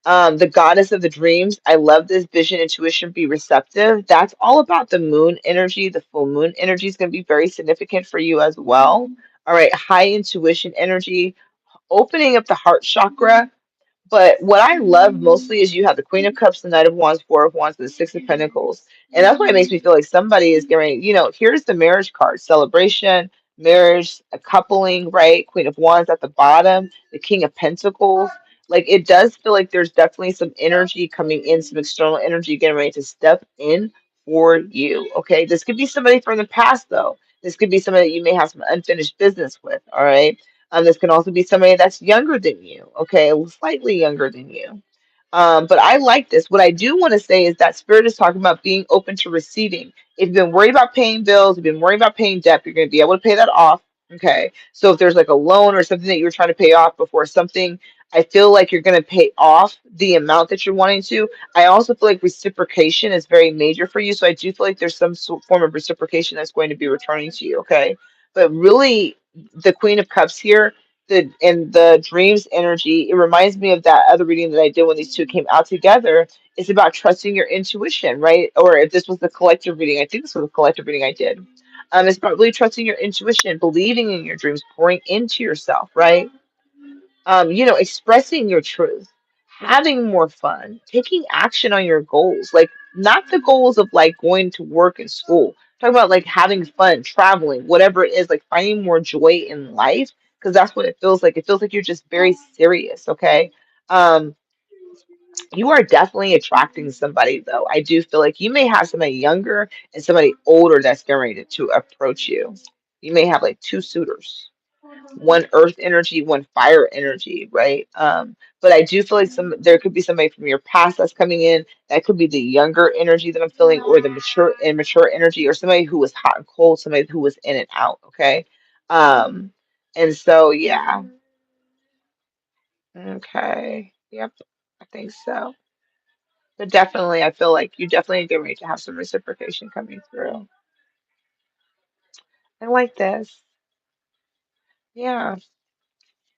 the goddess of the dreams. I love this vision, intuition, be receptive. That's all about the moon energy. The full moon energy is going to be very significant for you as well. All right, high intuition energy, opening up the heart chakra. But what I love mostly is you have the Queen of Cups, the Knight of Wands, Four of Wands, and the Six of Pentacles. And that's why it makes me feel like somebody is getting, here's the marriage card, celebration, marriage, a coupling, right? Queen of Wands at the bottom, the King of Pentacles. Like it does feel like there's definitely some energy coming in, some external energy getting ready to step in for you. Okay. This could be somebody from the past, though. This could be somebody that you may have some unfinished business with. All right, this can also be somebody that's younger than you, okay, slightly younger than you. But I like this. What I do want to say is that Spirit is talking about being open to receiving. If you've been worried about paying bills, if you've been worried about paying debt, you're going to be able to pay that off. Okay. So if there's like a loan or something that you're trying to pay off before something, I feel like you're going to pay off the amount that you're wanting to. I also feel like reciprocation is very major for you. So I do feel like there's some form of reciprocation that's going to be returning to you. Okay. But really, the Queen of Cups here, the dreams energy, it reminds me of that other reading that I did when these two came out together. It's about trusting your intuition, right? Or if this was the collective reading, I think this was a collective reading I did. It's about really trusting your intuition, believing in your dreams, pouring into yourself, right? Expressing your truth, having more fun, taking action on your goals, like not the goals of like going to work and school. Talk about like having fun, traveling, whatever it is, like finding more joy in life, because that's what it feels like. It feels like you're just very serious, okay? Um, you are definitely attracting somebody, though. I do feel like you may have somebody younger and somebody older that's getting ready to approach you. You may have like two suitors, one earth energy, one fire energy, right? But I do feel like there could be somebody from your past that's coming in. That could be the younger energy that I'm feeling, or the mature and mature energy, or somebody who was hot and cold, somebody who was in and out. Okay. Um, and so yeah. Okay. Yep. I think so. But definitely, I feel like you definitely get ready to have some reciprocation coming through. I like this. Yeah.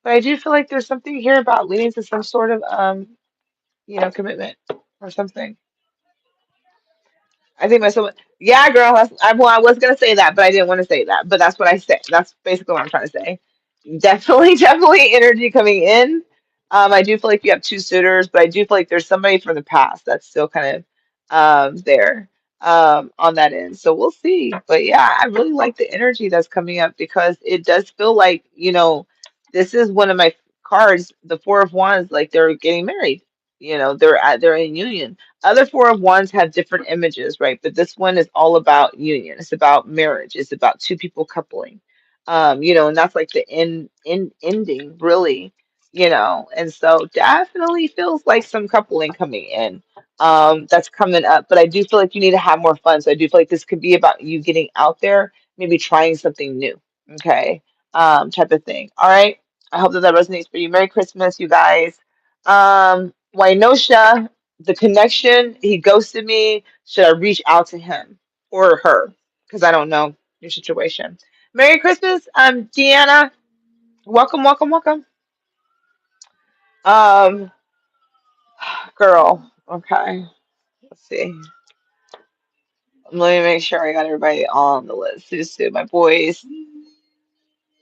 But I do feel like there's something here about leading to some sort of commitment or something. I think myself, yeah, girl. Well, I was gonna say that, but I didn't want to say that. But that's what I say. That's basically what I'm trying to say. Definitely, definitely energy coming in. I do feel like you have two suitors, but I do feel like there's somebody from the past that's still kind of there on that end. So we'll see. But yeah, I really like the energy that's coming up because it does feel like, this is one of my cards, the Four of Wands, like they're getting married. They're in union. Other Four of Wands have different images, right? But this one is all about union. It's about marriage. It's about two people coupling. And that's like the ending, really. And so definitely feels like some coupling coming in. That's coming up. But I do feel like you need to have more fun. So I do feel like this could be about you getting out there, maybe trying something new. Okay. Type of thing. All right. I hope that resonates for you. Merry Christmas, you guys. Wynosha, the connection, he ghosted me. Should I reach out to him or her? Because I don't know your situation. Merry Christmas, Deanna. Welcome, welcome, welcome. Um, girl. Okay. Let's see. Let me make sure I got everybody on the list. Sue, my boys.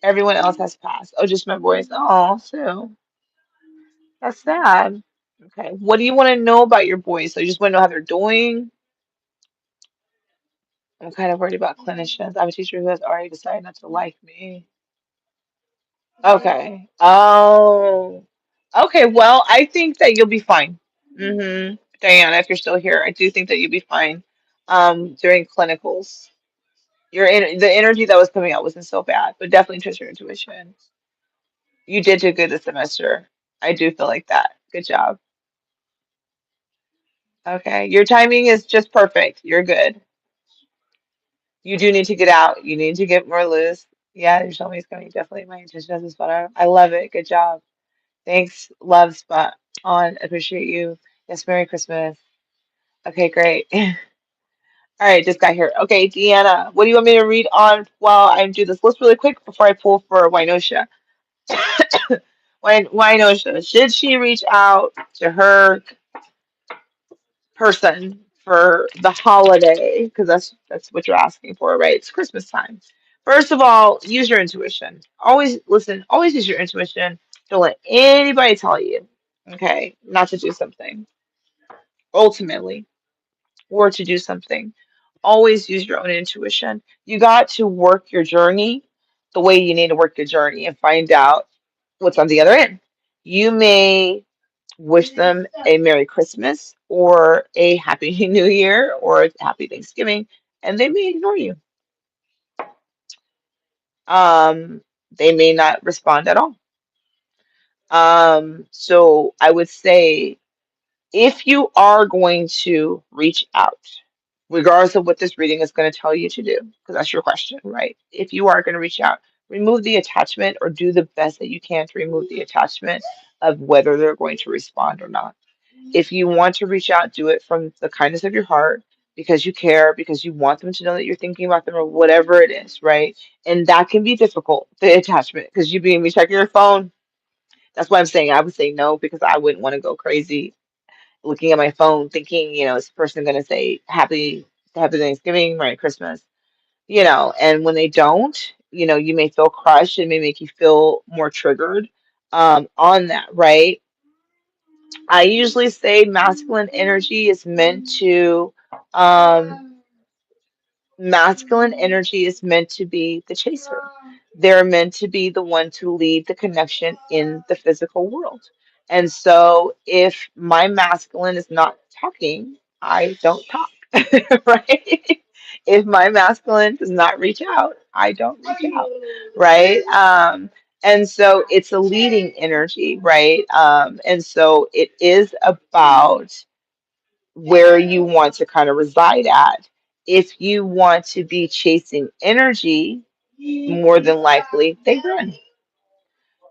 Everyone else has passed. Oh, just my boys. Oh, Sue. That's sad. Okay. What do you want to know about your boys? So you just want to know how they're doing? I'm kind of worried about clinicians. I have a teacher who has already decided not to like me. Okay. Oh. Okay. Well, I think that you'll be fine. Diana, if you're still here, I do think that you'll be fine. During clinicals, the energy that was coming out wasn't so bad, but definitely trust your intuition. You did do good this semester. I do feel like that. Good job. Okay. Your timing is just perfect. You're good. You do need to get out. You need to get more loose. Yeah, your soulmate's coming. Definitely my intention is spot on. I love it. Good job. Thanks. Love spot on. Appreciate you. Yes, Merry Christmas. Okay, great. All right, just got here. Okay, Deanna, what do you want me to read on while I do this list really quick before I pull for Wynosha? Wynosha, should she reach out to her person for the holiday? Because that's what you're asking for, right? It's Christmas time. First of all, use your intuition. Always listen, always use your intuition. Don't let anybody tell you, okay, not to do something ultimately or to do something. Always use your own intuition. You got to work your journey the way you need to work your journey and find out what's on the other end. You may wish them a Merry Christmas or a Happy New Year or a Happy Thanksgiving, and they may ignore you. Um, they may not respond at all. So I would say if you are going to reach out, regardless of what this reading is going to tell you to do, because that's your question, right? If you are going to reach out, remove the attachment or do the best that you can to remove the attachment of whether they're going to respond or not. If you want to reach out, do it from the kindness of your heart because you care, because you want them to know that you're thinking about them or whatever it is, right? And that can be difficult, the attachment, because you being me checking your phone. That's why I'm saying I would say no because I wouldn't want to go crazy looking at my phone thinking, is this person going to say happy Thanksgiving, Merry Christmas, and when they don't, you may feel crushed. It may make you feel more triggered on that, right? I usually say masculine energy is meant to um, masculine energy is meant to be the chaser. They're meant to be the one to lead the connection in the physical world. And so if my masculine is not talking, I don't talk, right? If my masculine does not reach out, I don't reach out, right? And so it's a leading energy, right? And so it is about where you want to kind of reside at. If you want to be chasing energy, more than likely they run.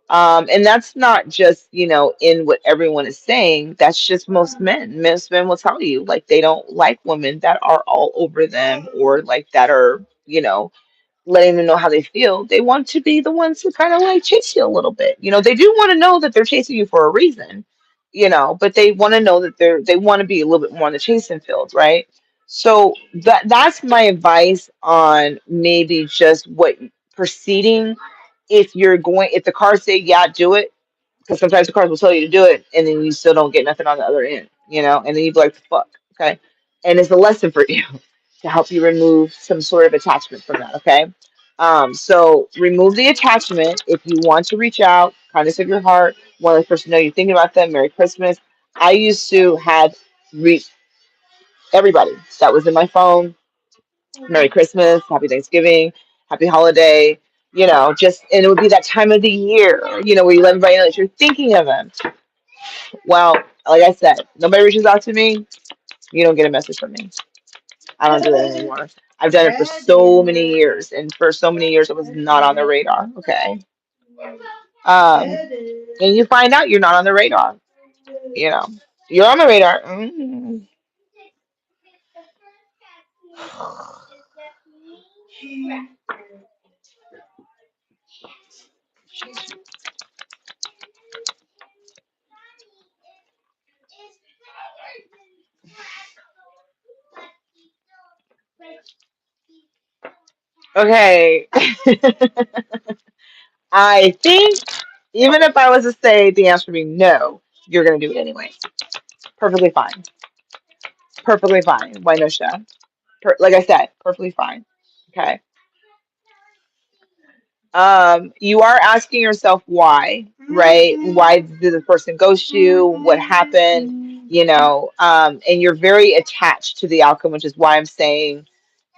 And that's not just, in what everyone is saying. That's just most men. Most men will tell you, like, they don't like women that are all over them or like that are, letting them know how they feel. They want to be the ones to kind of like chase you a little bit. They do want to know that they're chasing you for a reason, but they want to know that they want to be a little bit more on the chasing field, right? So that's my advice on maybe just what proceeding. If the cards say yeah, do it, because sometimes the cards will tell you to do it, and then you still don't get nothing on the other end, and then you be like, fuck, okay? And it's a lesson for you to help you remove some sort of attachment from that, okay? So remove the attachment if you want to reach out, kindness of your heart, one less person know you're thinking about them, Merry Christmas. I used to have re everybody that was in my phone, Merry Christmas, Happy Thanksgiving, Happy Holiday, just, and it would be that time of the year, where you let everybody know that you're thinking of them. Well, like I said, nobody reaches out to me, you don't get a message from me. I don't do that anymore. I've done it for so many years, and for so many years, it was not on the radar. Okay. And you find out you're not on the radar. You know, you're on the radar. Okay. I think even if I was to say the answer would be no, you're gonna do it anyway. Perfectly fine. Perfectly fine. Why no chef? Like I said, perfectly fine. Okay. You are asking yourself why, right? Why did the person ghost you? What happened? And you're very attached to the outcome, which is why I'm saying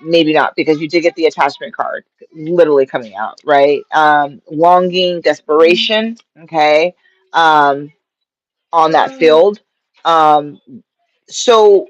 maybe not, because you did get the attachment card literally coming out, right? Longing, desperation, okay, on that field. Um, so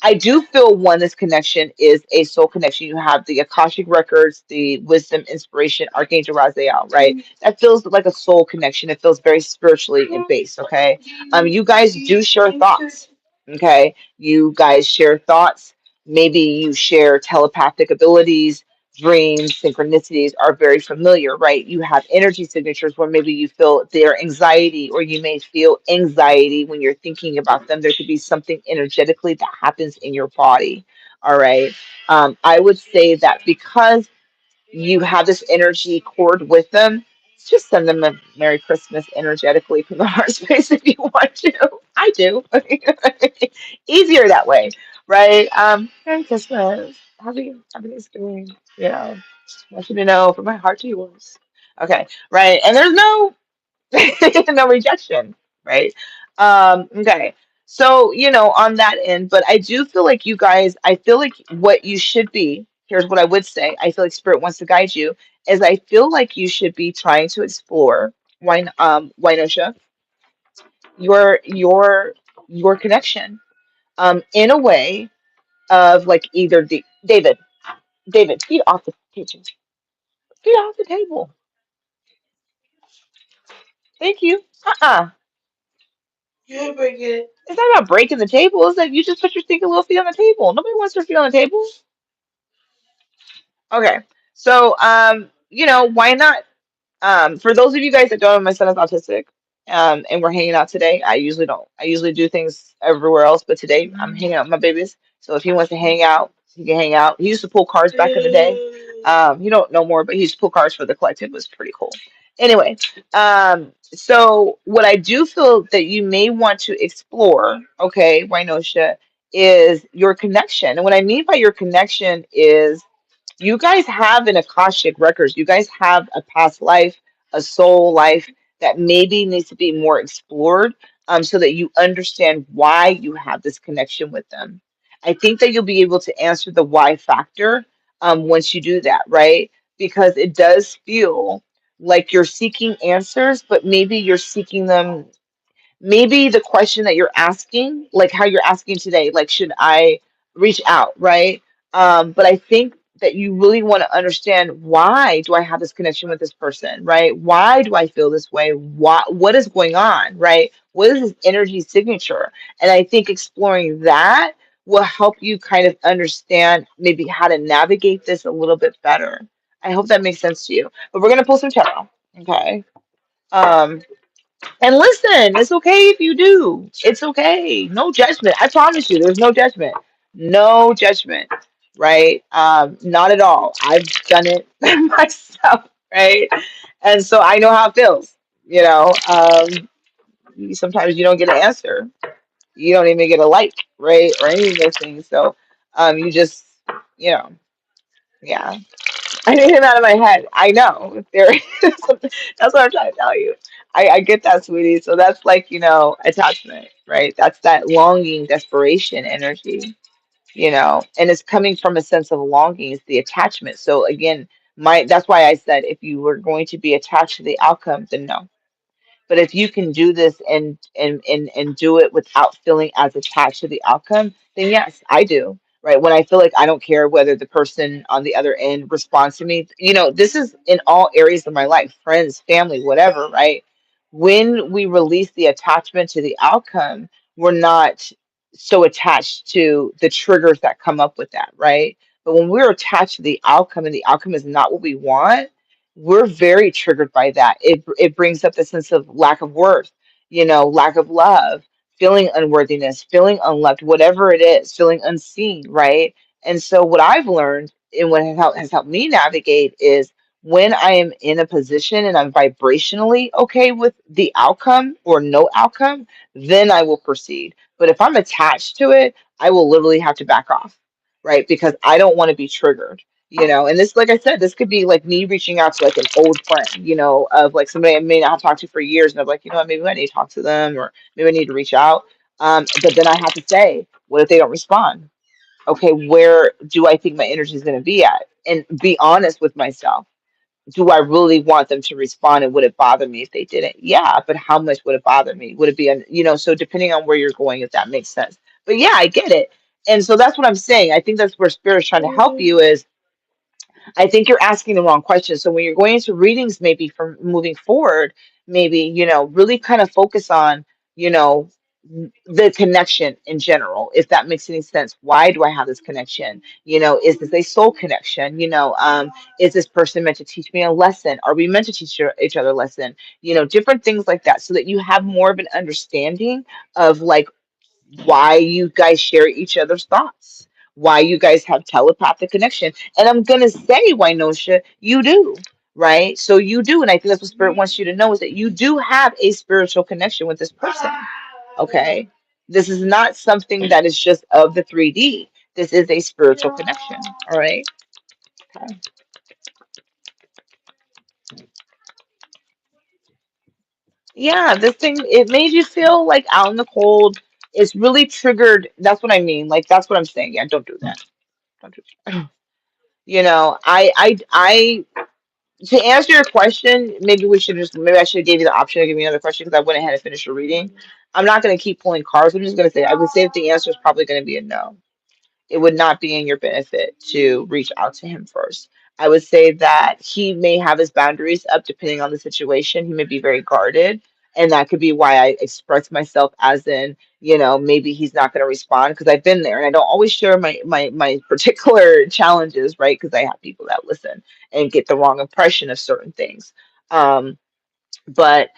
I do feel one, this connection is a soul connection. You have the Akashic records, the wisdom, inspiration, Archangel Raziel, right? That feels like a soul connection. It feels very spiritually based, okay? You guys do share thoughts, okay? You guys share thoughts. Maybe you share telepathic abilities, dreams, synchronicities are very familiar, right? You have energy signatures where maybe you feel their anxiety, or you may feel anxiety when you're thinking about them. There could be something energetically that happens in your body. All right. I would say that because you have this energy cord with them, just send them a Merry Christmas energetically from the heart space if you want to. I do. Easier that way, right? Merry Christmas. Happy Thanksgiving. I want you to know from my heart to yours. Okay, right. And there's no no rejection, right? Okay. So, on that end, but I do feel like you guys, I feel like what you should be, here's what I would say. I feel like Spirit wants to guide you, is I feel like you should be trying to explore Winosha, your connection, in a way of like either David, get off the kitchen. Get off the table. Thank you. Uh-uh. You bring it. It's not about breaking the table. It's like you just put your stinking little feet on the table. Nobody wants their feet on the table. Okay. So, why not? For those of you guys that don't know, my son is autistic, and we're hanging out today. I usually don't. I usually do things everywhere else, but today I'm hanging out with my babies. So if he wants to hang out, he can hang out. He used to pull cards back in the day. He don't know more, but he used to pull cards for the collective. It was pretty cool. Anyway, so what I do feel that you may want to explore, okay, Wynosha, is your connection. And what I mean by your connection is you guys have an Akashic records. You guys have a past life, a soul life that maybe needs to be more explored, so that you understand why you have this connection with them. I think that you'll be able to answer the why factor, once you do that, right? Because it does feel like you're seeking answers, but maybe you're seeking them, maybe the question that you're asking, like how you're asking today, like, should I reach out, right? But I think that you really want to understand, why do I have this connection with this person, right? Why do I feel this way? What is going on, right? What is this energy signature? And I think exploring that will help you kind of understand maybe how to navigate this a little bit better. I hope that makes sense to you. But we're gonna pull some tarot, okay? Um, and listen, it's okay if you do. It's okay. No judgment. I promise you, there's no judgment. No judgment, right? Not at all. I've done it myself, right? And so I know how it feels. Sometimes you don't get an answer. You don't even get a like, right? Or any of those things. So you just, you know, yeah. I need him out of my head. I know. There is something, that's what I'm trying to tell you. I get that, sweetie. So that's like, attachment, right? That's that longing, desperation energy, and it's coming from a sense of longing, it's the attachment. So again, that's why I said if you were going to be attached to the outcome, then no. But if you can do this and do it without feeling as attached to the outcome, then yes, I do. Right. When I feel like I don't care whether the person on the other end responds to me, this is in all areas of my life, friends, family, whatever, right? When we release the attachment to the outcome, we're not so attached to the triggers that come up with that, right? But when we're attached to the outcome and the outcome is not what we want, we're very triggered by that. It brings up the sense of lack of worth, lack of love, feeling unworthiness, feeling unloved, whatever it is, feeling unseen, right? And so what I've learned and what has helped me navigate is when I am in a position and I'm vibrationally okay with the outcome or no outcome, then I will proceed. But if I'm attached to it, I will literally have to back off, right? Because I don't want to be triggered, and this, like I said, this could be like me reaching out to like an old friend, of like somebody I may not have talked to for years, and I'm like, what, maybe I need to talk to them, or maybe I need to reach out. But then I have to say, what if they don't respond? Okay, where do I think my energy is going to be at? And be honest with myself. Do I really want them to respond, and would it bother me if they didn't? Yeah, but how much would it bother me? Would it be, so depending on where you're going, if that makes sense. But yeah, I get it. And so that's what I'm saying. I think that's where Spirit's trying to help you is I think you're asking the wrong question. So when you're going into readings, maybe from moving forward, maybe, really kind of focus on, you know, the connection in general, if that makes any sense. Why do I have this connection? Is this a soul connection? Is this person meant to teach me a lesson? Are we meant to teach each other a lesson? Different things like that, so that you have more of an understanding of like why you guys share each other's thoughts, why you guys have telepathic connection. And I'm gonna say, Wynosha, you do, right? So you do, and I think that's what Spirit wants you to know is that you do have a spiritual connection with this person. Okay. This is not something that is just of the 3D. This is a spiritual connection. All right. Okay. Yeah, this thing, it made you feel like out in the cold. It's really triggered. That's what I mean. Like, that's what I'm saying. Yeah, don't do that. Don't do that. I to answer your question, maybe I should have gave you the option of giving me another question because I went ahead and finished the reading. I'm not going to keep pulling cards. I'm just going to say I would say that the answer is probably going to be a no. It would not be in your benefit to reach out to him first. I would say that he may have his boundaries up depending on the situation. He may be very guarded. And that could be why I express myself as in, maybe he's not going to respond because I've been there and I don't always share my particular challenges, right? Because I have people that listen and get the wrong impression of certain things. But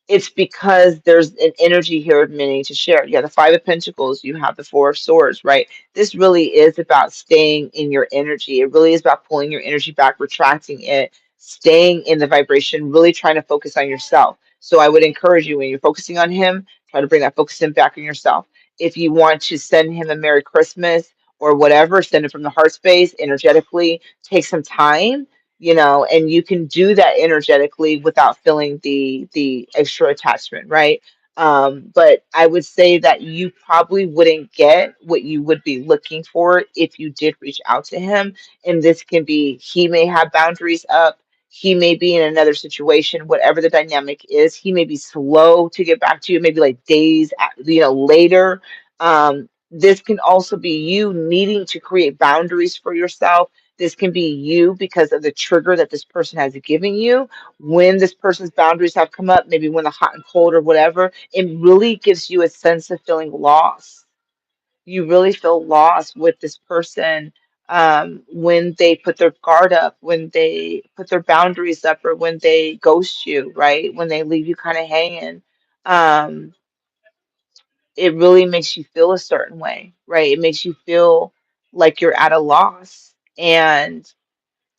it's because there's an energy here of meaning to share. You have the Five of Pentacles, you have the Four of Swords, right? This really is about staying in your energy. It really is about pulling your energy back, retracting it, staying in the vibration, really trying to focus on yourself. So I would encourage you when you're focusing on him, try to bring that focus in back on yourself. If you want to send him a Merry Christmas or whatever, send it from the heart space energetically, take some time, and you can do that energetically without feeling the extra attachment, right? But I would say that you probably wouldn't get what you would be looking for if you did reach out to him. And this can be he may have boundaries up, he may be in another situation, whatever the dynamic is, he may be slow to get back to you, maybe like days later. This can also be you needing to create boundaries for yourself. This can be you because of the trigger that this person has given you. When this person's boundaries have come up, maybe when the hot and cold or whatever, it really gives you a sense of feeling lost. You really feel lost with this person when they put their guard up, when they put their boundaries up, or when they ghost you, right? When they leave you kind of hanging. Um, it really makes you feel a certain way, right? It makes you feel like you're at a loss. And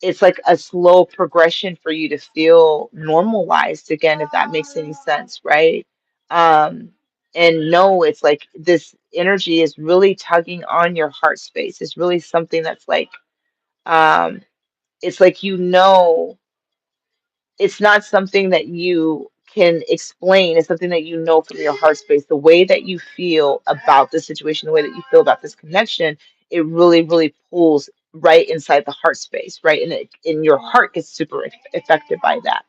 it's like a slow progression for you to feel normalized again, if that makes any sense, right? Um, and no, it's like this energy is really tugging on your heart space. It's really something that's like, um, it's like, it's not something that you can explain is something that you know from your heart space, the way that you feel about the situation, the way that you feel about this connection, it really, really pulls right inside the heart space, right? And your heart gets super affected by that,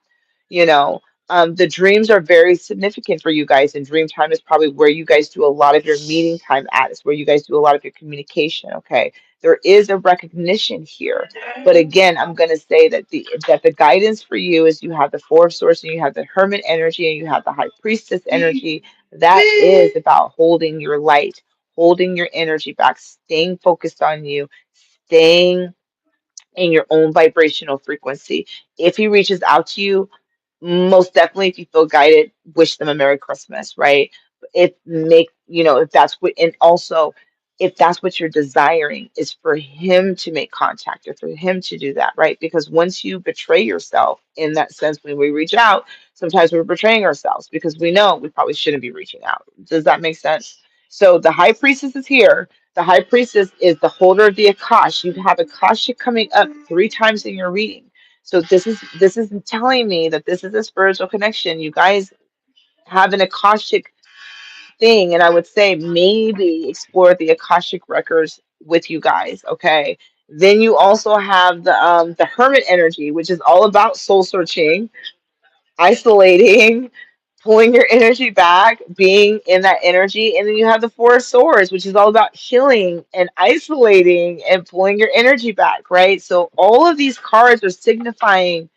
you know. The dreams are very significant for you guys, and dream time is probably where you guys do a lot of your meeting time at. It's where you guys do a lot of your communication. Okay, there is a recognition here, but again, I'm going to say that the guidance for you is you have the Four of Swords and you have the Hermit energy and you have the High Priestess energy. That is about holding your light, holding your energy back, staying focused on you, staying in your own vibrational frequency. If he reaches out to you, most definitely, if you feel guided, wish them a Merry Christmas, right? If make if that's what, and also if that's what you're desiring is for him to make contact or for him to do that, right? Because once you betray yourself in that sense, when we reach out, sometimes we're betraying ourselves because we know we probably shouldn't be reaching out. Does that make sense? So the high priestess is here. The high priestess is the holder of the Akash. You have Akasha coming up 3 times in your reading. So this is telling me that this is a spiritual connection. You guys have an Akashic thing, and I would say maybe explore the Akashic records with you guys. Okay. Then you also have the Hermit energy, which is all about soul searching, isolating, pulling your energy back, being in that energy. And then you have the Four of Swords, which is all about healing and isolating and pulling your energy back, right? So all of these cards are signifying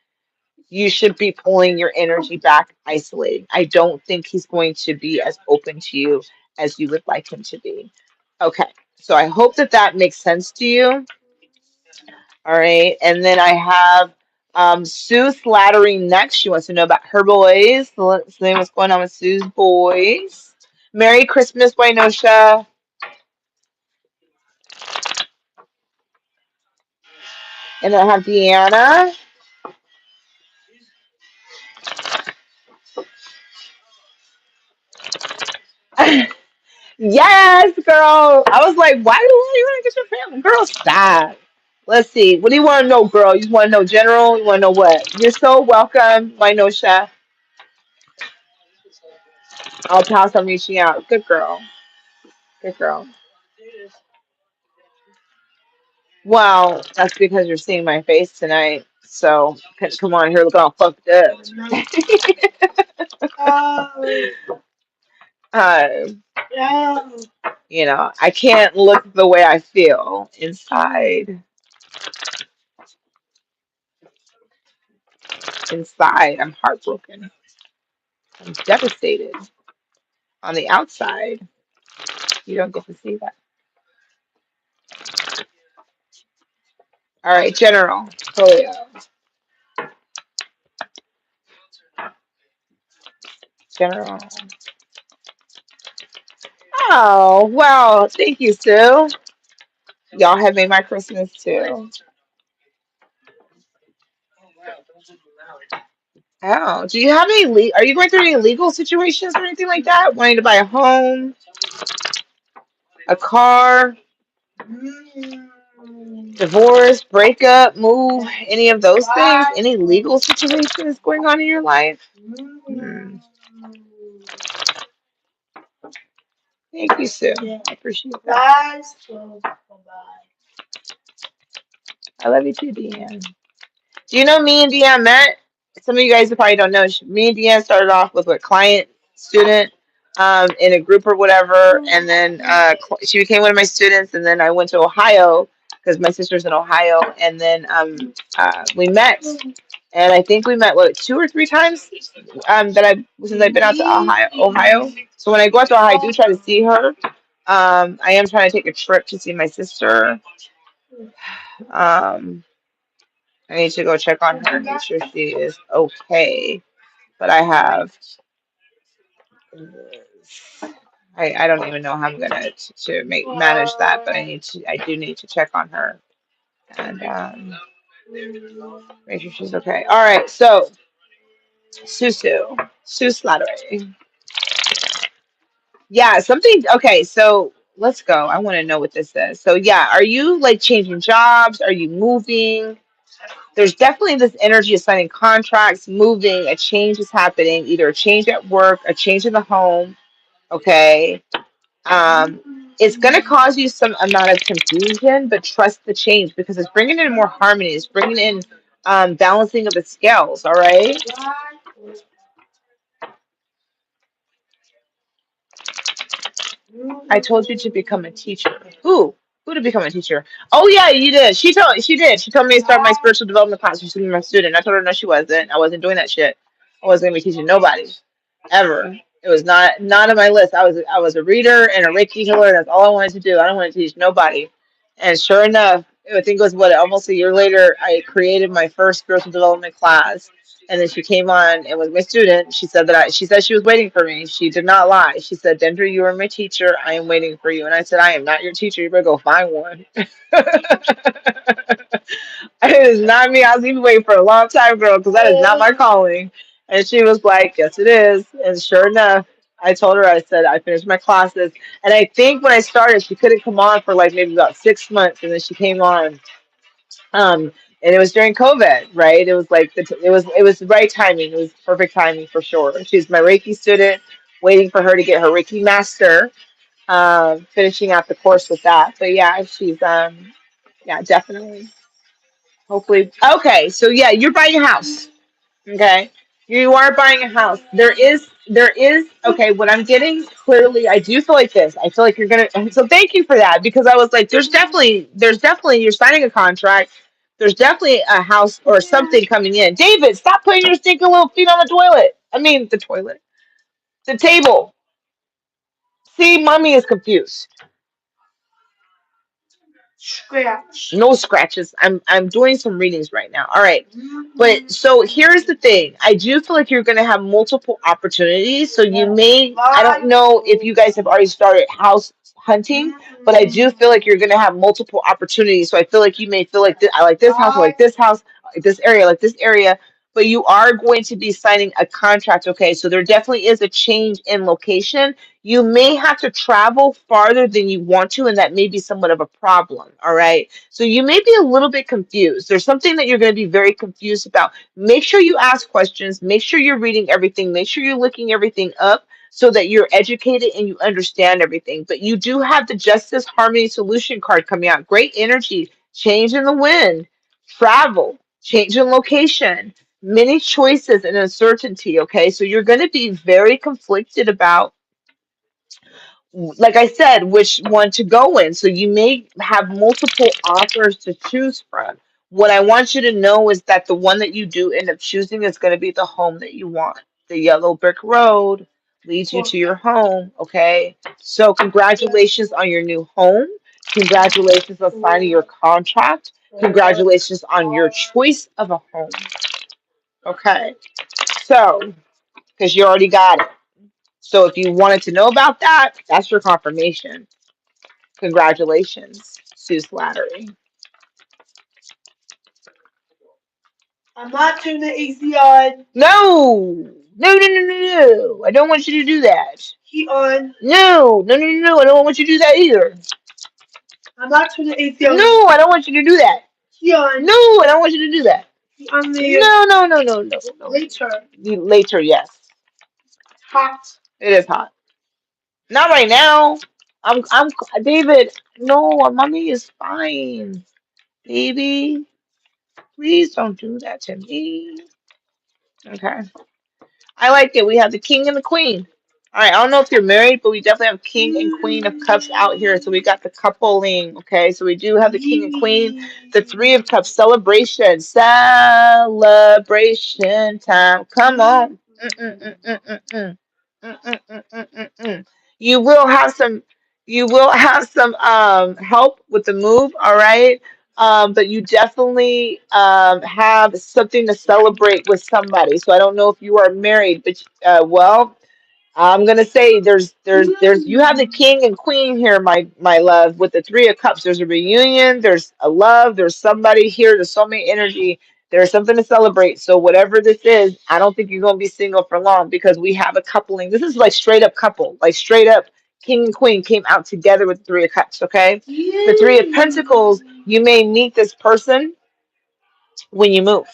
you should be pulling your energy back, isolating. I don't think he's going to be as open to you as you would like him to be. Okay, so I hope that that makes sense to you. All right, and then I have Sue Slattery next. She wants to know about her boys. So let's see what's going on with Sue's boys. Merry Christmas, Wainosha. And then I have Deanna. Yes, girl. I was like, why do you want to get your family? Girl, stop. Let's see. What do you want to know, girl? You just want to know general? You want to know what? You're so welcome, Wainosha. I'll pass on reaching out. Good girl. Good girl. Well, that's because you're seeing my face tonight. So, come on here, look all fucked up. Uh, I can't look the way I feel inside. Inside, I'm heartbroken. I'm devastated. On the outside, you don't get to see that. All right, General Polio. General. Oh, well, thank you, Sue. Y'all have made my Christmas too. Oh, do you have any are you going through any legal situations or anything like that? Wanting to buy a home, a car, divorce, breakup, move, any of those things? Any legal situations going on in your life? Hmm. Thank you, Sue. I appreciate that. I love you too, Deanne. Do you know me and Deanne met? Some of you guys probably don't know. Me and Deanne started off with a client, student, in a group or whatever, and then she became one of my students. And then I went to Ohio because my sister's in Ohio, and then we met. And I think we met 2 or 3 times that I since I've been out to Ohio. So when I go out to Ohio, I do try to see her. I am trying to take a trip to see my sister. Um, I need to go check on her, make sure she is okay. But I have, I don't even know how I'm gonna to make manage that, but I do need to check on her and make sure she's okay. All right, so Sue Slattery. Yeah, something. Okay, so let's go. I want to know what this is. So yeah, are you like changing jobs? Are you moving? There's definitely this energy of signing contracts, moving, a change is happening, either a change at work, a change in the home. Okay. Um, it's going to cause you some amount of confusion, but trust the change because it's bringing in more harmony. It's bringing in balancing of the scales. All right. I told you to become a teacher. Who? Who to become a teacher? Oh yeah, you did. She did. She told me to start my spiritual development class. She's gonna be my student. I told her no, she wasn't. I wasn't doing that shit. I wasn't gonna be teaching nobody. Ever. It was not on my list. I was a reader and a Reiki healer. That's all I wanted to do. I don't want to teach nobody. And sure enough, I think it was what almost a year later, I created my first spiritual development class. And then she came on and was my student. She said she was waiting for me. She did not lie. She said, Dendra, you are my teacher. I am waiting for you. And I said, I am not your teacher. You better go find one. It is not me. I was even waiting for a long time, girl, because that is not my calling. And she was like, yes, it is. And sure enough, I told her, I said, I finished my classes. And I think when I started, she couldn't come on for like maybe about 6 months. And then she came on. Um, and it was during COVID, right? It was like, it was the right timing. It was perfect timing for sure. She's my Reiki student, waiting for her to get her Reiki master, finishing out the course with that. But yeah, yeah, definitely. Hopefully. Okay, so yeah, you're buying a house. Okay. You are buying a house. There is, okay, what I'm getting clearly, I do feel like this. I feel like you're gonna, so thank you for that because I was like, there's definitely, you're signing a contract. There's definitely a house or something coming in. David, stop putting your stinking little feet on the toilet. I mean, the toilet, the table. See, mommy is confused. Scratch. No scratches. I'm doing some readings right now. All right. But so here's the thing. I do feel like you're going to have multiple opportunities. So you may, I don't know if you guys have already started house hunting, but I do feel like you're going to have multiple opportunities. So I feel like you may feel like I like this house, I like this house, I like this area, I like this area. But you are going to be signing a contract. Okay. So there definitely is a change in location. You may have to travel farther than you want to, and that may be somewhat of a problem. All right. So you may be a little bit confused. There's something that you're going to be very confused about. Make sure you ask questions. Make sure you're reading everything. Make sure you're looking everything up so that you're educated and you understand everything. But you do have the Justice Harmony Solution card coming out. Great energy, change in the wind, travel, change in location, many choices and uncertainty. Okay. So you're going to be very conflicted about, like I said, which one to go in. So you may have multiple offers to choose from. What I want you to know is that the one that you do end up choosing is going to be the home that you want. The yellow brick road leads you to your home. Okay. So congratulations on your new home. Congratulations on signing your contract. Congratulations on your choice of a home. Okay. So, because you already got it. So if you wanted to know about that, that's your confirmation. Congratulations, Sue Slattery. I'm not turning the AC on. No, no, no, no, no, no. I don't want you to do that. Heat on. No, no, no, no, no. I don't want you to do that either. I'm not turning the AC on. No, I don't want you to do that. Heat on. No, I don't want you to do that. Heat on the No, no, no, no, no, no. later. Later, yes. Hot. It is hot. Not right now. I'm, David. No, mommy is fine, baby. Please don't do that to me. Okay. I like it. We have the king and the queen. All right. I don't know if you're married, but we definitely have king and queen of cups out here. So we got the coupling. Okay. So we do have the king and queen, the three of cups celebration, celebration time. Come on. Mm-mm-mm-mm-mm-mm. Mm-mm-mm-mm-mm-mm. You will have some. You will have some help with the move. All right. But you definitely have something to celebrate with somebody. So I don't know if you are married, but well, I'm gonna say there's you have the king and queen here, my love, with the three of cups. There's a reunion, there's a love, there's somebody here, there's so many energy. There's something to celebrate. So whatever this is, I don't think you're gonna be single for long because we have a coupling. This is like straight up couple, like straight up king and queen came out together with the three of cups. Okay, the three of pentacles. You may meet this person when you move,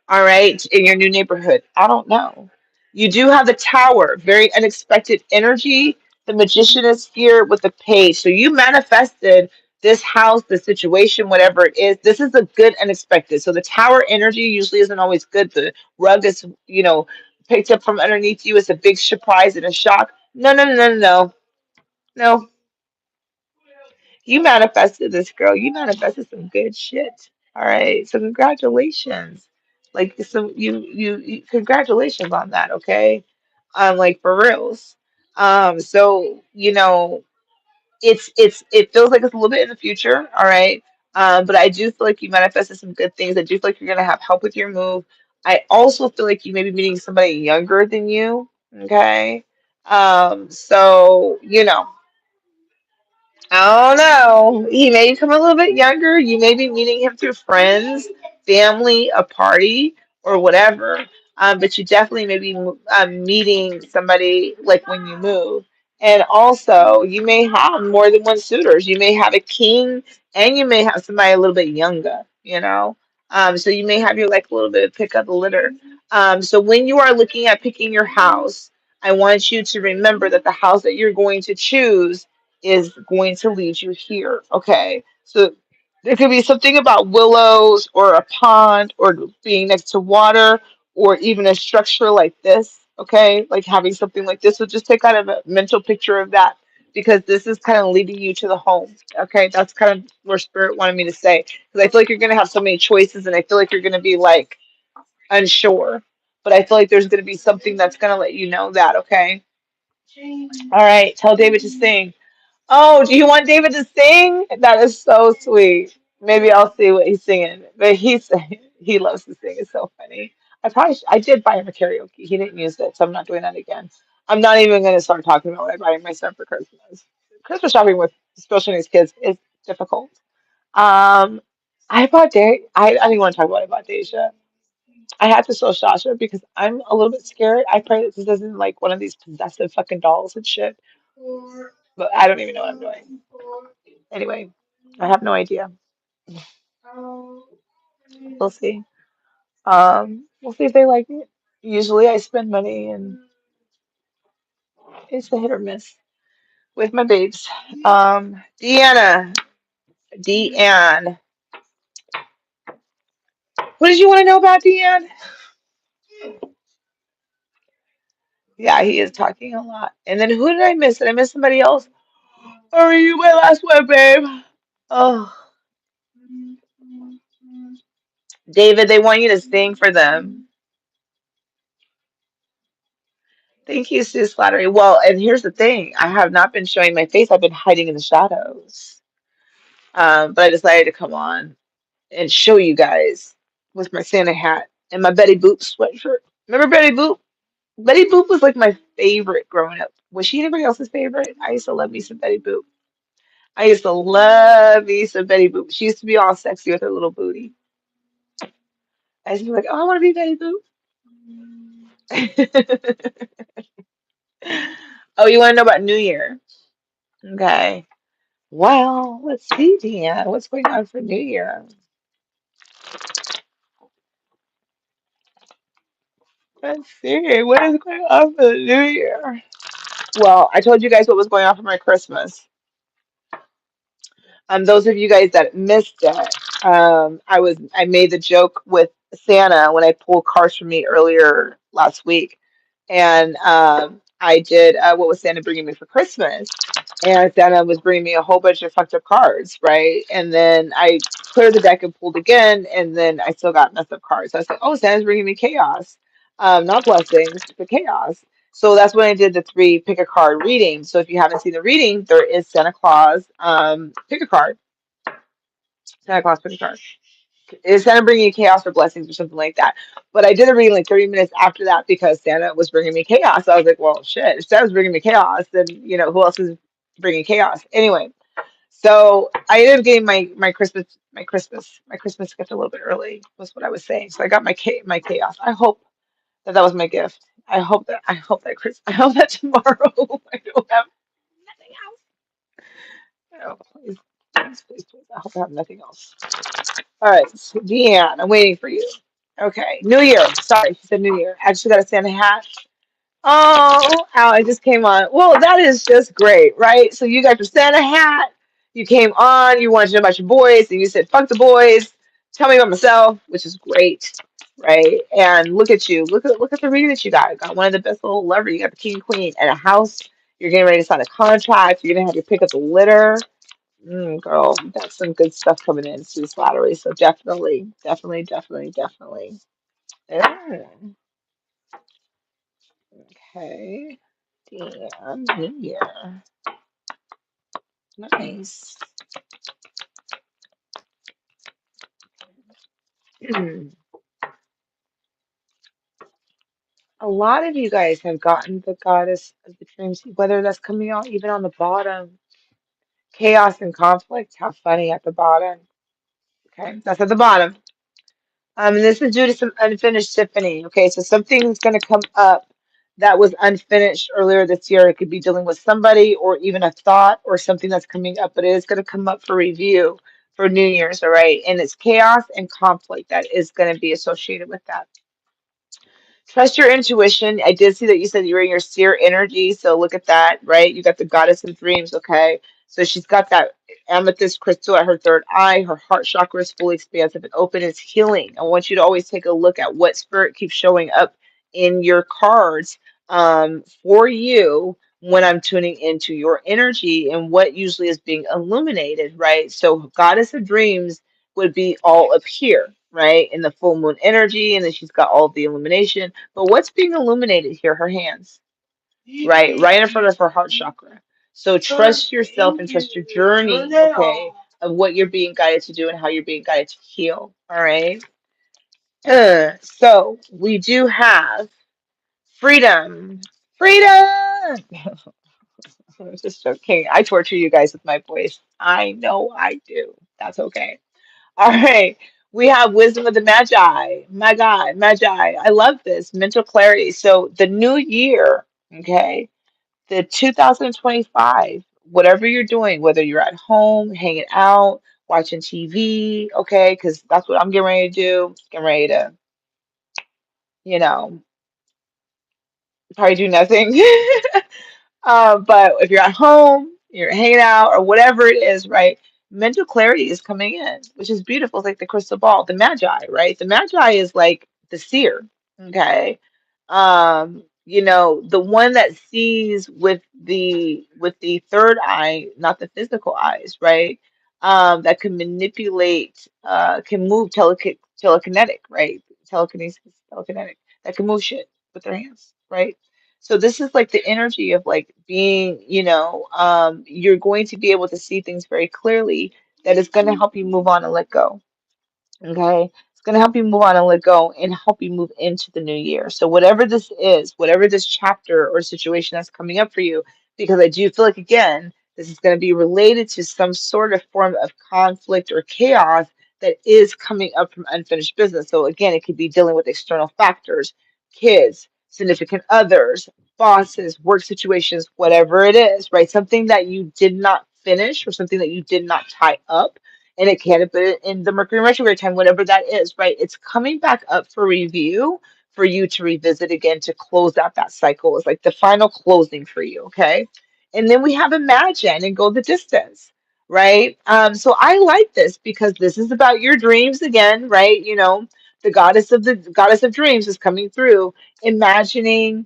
all right, in your new neighborhood. I don't know. You do have the tower, very unexpected energy. The magician is here with the page. So you manifested this house, the situation, whatever it is. This is a good unexpected. So the tower energy usually isn't always good. The rug is, picked up from underneath you. It's a big surprise and a shock. No, no, no, no, no, no. No, you manifested this, girl. You manifested some good shit. All right. So congratulations. Like some congratulations on that, okay? Like for reals. So it feels like it's a little bit in the future, all right. But I do feel like you manifested some good things. I do feel like you're gonna have help with your move. I also feel like you may be meeting somebody younger than you, okay? So I don't know. He may come a little bit younger. You may be meeting him through friends, family, a party, or whatever. But you definitely may be meeting somebody like when you move. And also, you may have more than one suitors. You may have a king, and you may have somebody a little bit younger. So you may have your like a little bit of pick up the litter. So when you are looking at picking your house, I want you to remember that the house that you're going to choose is going to lead you here. Okay. So there could be something about willows or a pond or being next to water or even a structure like this. Okay. Like having something like this. So just take kind of a mental picture of that because this is kind of leading you to the home. Okay. That's kind of where spirit wanted me to say. Because I feel like you're going to have so many choices and I feel like you're going to be like unsure. But I feel like there's going to be something that's going to let you know that. Okay. All right. Tell David to sing. Oh, do you want David to sing? That is so sweet. Maybe I'll see what he's singing. But he loves to sing. It's so funny. I did buy him a karaoke. He didn't use it, so I'm not doing that again. I'm not even going to start talking about what I bought my son for Christmas. Christmas shopping with special needs kids is difficult. Um, I bought I don't even want to talk about what I bought Deja. I had to show Sasha because I'm a little bit scared. I pray that this isn't like one of these possessive fucking dolls and shit. But I don't even know what I'm doing. Anyway, I have no idea. We'll see. We'll see if they like it. Usually I spend money and it's a hit or miss with my babes. Deanna, Deanne. What did you want to know about Deanne? Yeah, he is talking a lot. And then who did I miss? Did I miss somebody else? Or are you my last one, babe? Oh, David, they want you to sing for them. Thank you, Sis Flattery. Well, and here's the thing. I have not been showing my face. I've been hiding in the shadows. But I decided to come on and show you guys with my Santa hat and my Betty Boop sweatshirt. Remember Betty Boop? Betty Boop was like my favorite growing up. Was she anybody else's favorite? I used to love me some Betty Boop. I used to love me some Betty Boop. She used to be all sexy with her little booty. I used to be like, oh, I want to be Betty Boop. Oh, you want to know about New Year? Okay. Well, let's see, Deanna. What's going on for New Year? Let's see. What is going on for the New Year? Well, I told you guys what was going on for my Christmas. Those of you guys that missed it, I made the joke with Santa when I pulled cards for me earlier last week, and I did what was Santa bringing me for Christmas, and Santa was bringing me a whole bunch of fucked up cards, right? And then I cleared the deck and pulled again, and then I still got messed up cards. So I said, "Oh, Santa's bringing me chaos, not blessings, but chaos." So that's when I did the three pick a card reading. So if you haven't seen the reading, there is Santa Claus. Pick a card. Santa Claus pick a card. Is Santa bringing you chaos or blessings or something like that? But I did a reading like 30 minutes after that because Santa was bringing me chaos. So I was like, well, shit. If Santa's bringing me chaos, then who else is bringing chaos? Anyway, so I ended up getting my Christmas gift a little bit early. Was what I was saying. So I got my chaos. I hope that was my gift. I hope that tomorrow I don't have nothing else. Oh, please, please, please, please. I hope I have nothing else. All right, Deanne, I'm waiting for you. Okay, New Year. Sorry, she said New Year. I actually got a Santa hat. Oh, how I just came on. Well, that is just great, right? So you got your Santa hat. You came on. You wanted to know about your boys, and you said, "Fuck the boys. Tell me about myself," which is great, right? And look at you. Look at the reading that you got. You got one of the best little lovers. You got the king, queen, and a house. You're getting ready to sign a contract. You're gonna have your pick up the litter. Girl, that's some good stuff coming in. Sue's flattery. So definitely, definitely, definitely, definitely. Yeah. Okay. Damn, New Year. Nice. A lot of you guys have gotten the goddess of the dreams, whether that's coming out even on the bottom. Chaos and conflict. How funny at the bottom. Okay, that's at the bottom. And this is due to some unfinished symphony. Okay, so something's going to come up that was unfinished earlier this year. It could be dealing with somebody or even a thought or something that's coming up, but it is going to come up for review for New Year's. All right, and it's chaos and conflict that is going to be associated with that. Trust your intuition. I did see that you said you were in your seer energy. So look at that, right? You got the goddess of dreams, okay? So she's got that amethyst crystal at her third eye. Her heart chakra is fully expansive and open. It's healing. I want you to always take a look at what spirit keeps showing up in your cards for you when I'm tuning into your energy and what usually is being illuminated, right? So goddess of dreams would be all up here, right? In the full moon energy, and then she's got all of the illumination. But what's being illuminated here? Her hands, right? Right in front of her heart chakra. So trust yourself and trust your journey, okay, of what you're being guided to do and how you're being guided to heal. All right. So we do have freedom. Freedom. I'm just joking. I torture you guys with my voice. I know I do. That's okay. All right. We have wisdom of the Magi. My God, Magi. I love this. Mental clarity. So the new year, okay, the 2025, whatever you're doing, whether you're at home, hanging out, watching TV, okay, because that's what I'm getting ready to do. Getting ready to, you know, probably do nothing. But if you're at home, you're hanging out, or whatever it is, right? Mental clarity is coming in, which is beautiful. It's like the crystal ball, the magi, right? The magi is like the seer, okay? The one that sees with the third eye, not the physical eyes, right? That can manipulate, can move telekinetic, right? Telekinesis, telekinetic, that can move shit with their hands, right? So this is like the energy of like being, you're going to be able to see things very clearly that is going to help you move on and let go. Okay. It's going to help you move on and let go and help you move into the new year. So, whatever this is, whatever this chapter or situation that's coming up for you, because I do feel like, again, this is going to be related to some sort of form of conflict or chaos that is coming up from unfinished business. So, again, it could be dealing with external factors, kids, significant others, bosses, work situations, whatever it is, right? Something that you did not finish or something that you did not tie up and it can be in the Mercury retrograde time, whatever that is, right? It's coming back up for review for you to revisit again to close out that cycle. It's like the final closing for you, okay? And then we have Imagine and Go the Distance, right? So I like this because this is about your dreams again, right? The goddess of dreams is coming through, imagining,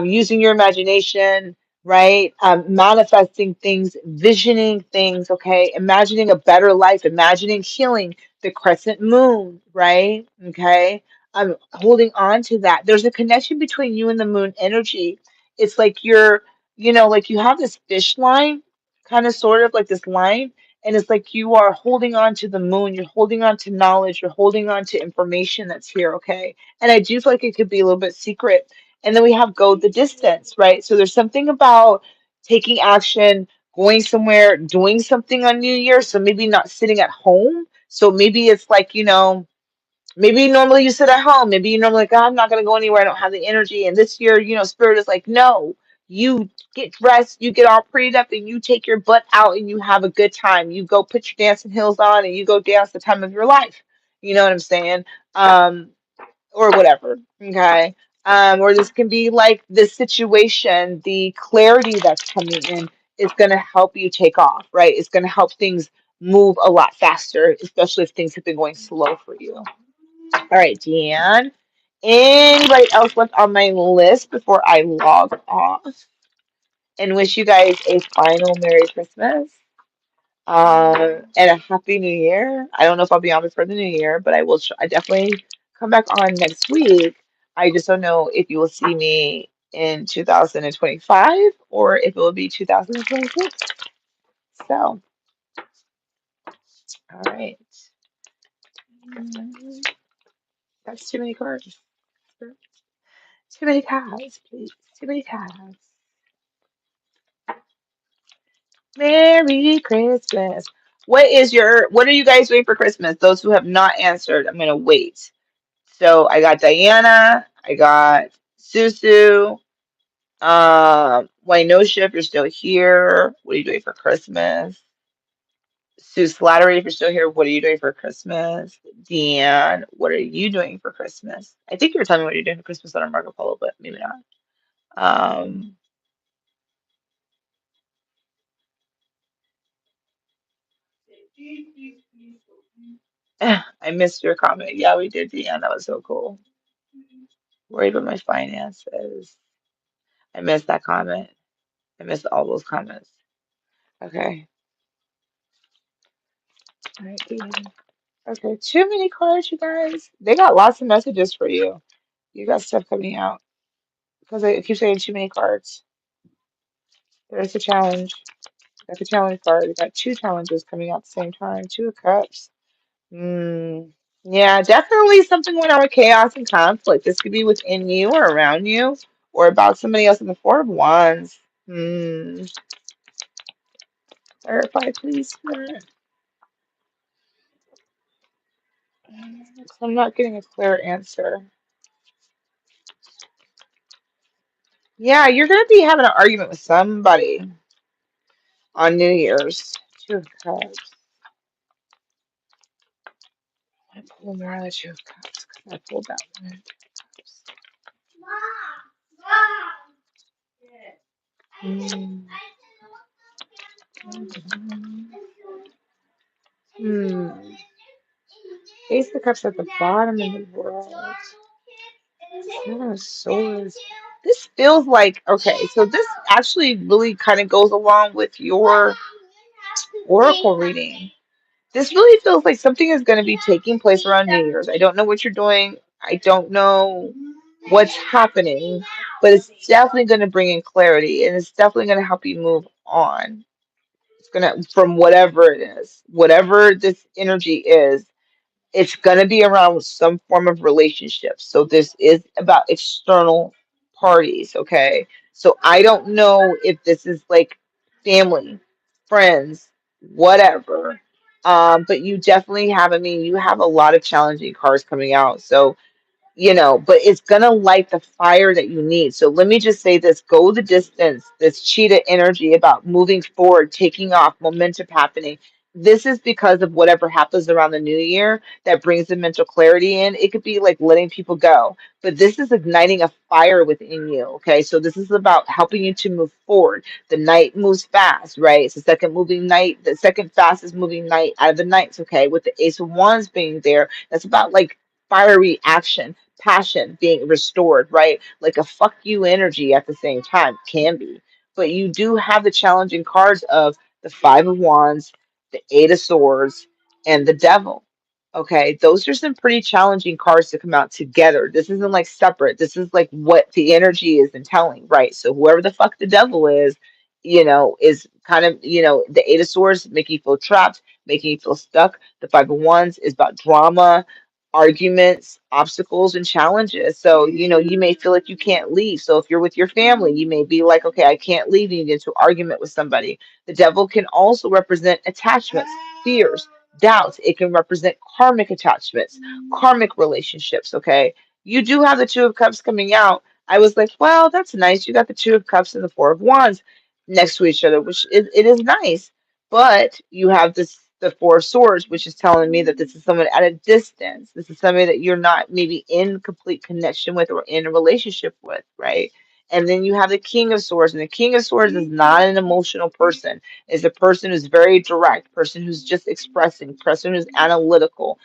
using your imagination, right? Manifesting things, visioning things, okay? Imagining a better life, imagining healing the crescent moon, right? Okay. I'm holding on to that. There's a connection between you and the moon energy. It's like like you have this fish line, kind of sort of like this line, and it's like you are holding on to the moon, you're holding on to knowledge, you're holding on to information that's here, okay? And I do feel like it could be a little bit secret and then we have go the distance, right? So there's something about taking action, going somewhere, doing something on New Year. So maybe not sitting at home. So maybe it's like, maybe normally you sit at home. Maybe you normally like, "Oh, I'm not going to go anywhere. I don't have the energy." And this year, Spirit is like, no, You get dressed, you get all prettied up, and you take your butt out and you have a good time. You go put your dancing heels on and you go dance the time of your life. You know what I'm saying? Um, or whatever. Okay. Or this can be like the situation, the clarity that's coming in is going to help you take off, right? It's going to help things move a lot faster, especially if things have been going slow for you. All right, Deanne. Anybody else left on my list before I log off and wish you guys a final Merry Christmas? And a happy new year. I don't know if I'll be on before the new year, but I will. I definitely come back on next week. I just don't know if you will see me in 2025 or if it will be 2026. So, all right. Mm, That's too many cards. Too many cards, please. Too many cards. Merry Christmas. What are you guys doing for Christmas? Those who have not answered, I'm gonna wait. So I got Diana, I got Susu, Wynosha, if you're still here, what are you doing for Christmas? Sue Slattery, if you're still here, what are you doing for Christmas? Deanne, what are you doing for Christmas? I think you were telling me what you're doing for Christmas on our Marco Polo, but maybe not. Um, I missed your comment. Yeah, we did, Deanne. That was so cool. Worried about my finances. I missed that comment. I missed all those comments. Okay. All right, Deanne. Okay, too many cards, you guys. They got lots of messages for you. You got stuff coming out because I keep saying too many cards. There's the challenge. Got the challenge card. We got two challenges coming out at the same time. Two of Cups. Hmm. Yeah, definitely something went on with chaos and conflict. This could be within you or around you or about somebody else in the Four of Wands. Hmm. Clarify, please. Spirit. I'm not getting a clear answer. Yeah, you're going to be having an argument with somebody on New Year's. Two of Cups. I pull more of the Two of Cups because I pulled that one. Hmm. Hmm. Ace of Cups at the bottom of the world. Seven of Swords. This feels like, okay, so this actually really kind of goes along with your oracle reading. This really feels like something is going to be taking place around New Year's. I don't know what you're doing. I don't know what's happening, but it's definitely going to bring in clarity and it's definitely going to help you move on. It's going to, from whatever it is, whatever this energy is, it's going to be around some form of relationship. So this is about external parties, okay? So I don't know if this is like family, friends, whatever. But you definitely have, I mean, you have a lot of challenging cards coming out. So but it's gonna light the fire that you need. So let me just say this: go the distance. This cheetah energy about moving forward, taking off, momentum happening. This is because of whatever happens around the new year that brings the mental clarity in. It could be like letting people go, but this is igniting a fire within you. Okay, so this is about helping you to move forward. The night moves fast, right? It's the second moving night, the second fastest moving night out of the nights. Okay, with the Ace of Wands being there, that's about like fiery action, passion being restored, right? Like a fuck you energy at the same time can be. But you do have the challenging cards of the Five of Wands, the Eight of Swords, and the Devil. Okay, those are some pretty challenging cards to come out together. This isn't like separate. This is like what the energy is telling, right? So whoever the fuck the devil is, is kind of, the Eight of Swords making you feel trapped, making you feel stuck. The Five of Wands is about drama, arguments, obstacles, and challenges. So, you may feel like you can't leave. So, if you're with your family, you may be like, okay, I can't leave. You get into argument with somebody. The devil can also represent attachments, fears, doubts. It can represent karmic attachments, karmic relationships. Okay. You do have the Two of Cups coming out. I was like, well, that's nice. You got the Two of Cups and the Four of Wands next to each other, which is it is nice. But you have this the Four of Swords, which is telling me that this is someone at a distance. This is somebody that you're not maybe in complete connection with or in a relationship with, right? And then you have the King of Swords, and the King of Swords is not an emotional person. Is a person who's very direct, person who's just expressing, person who's analytical,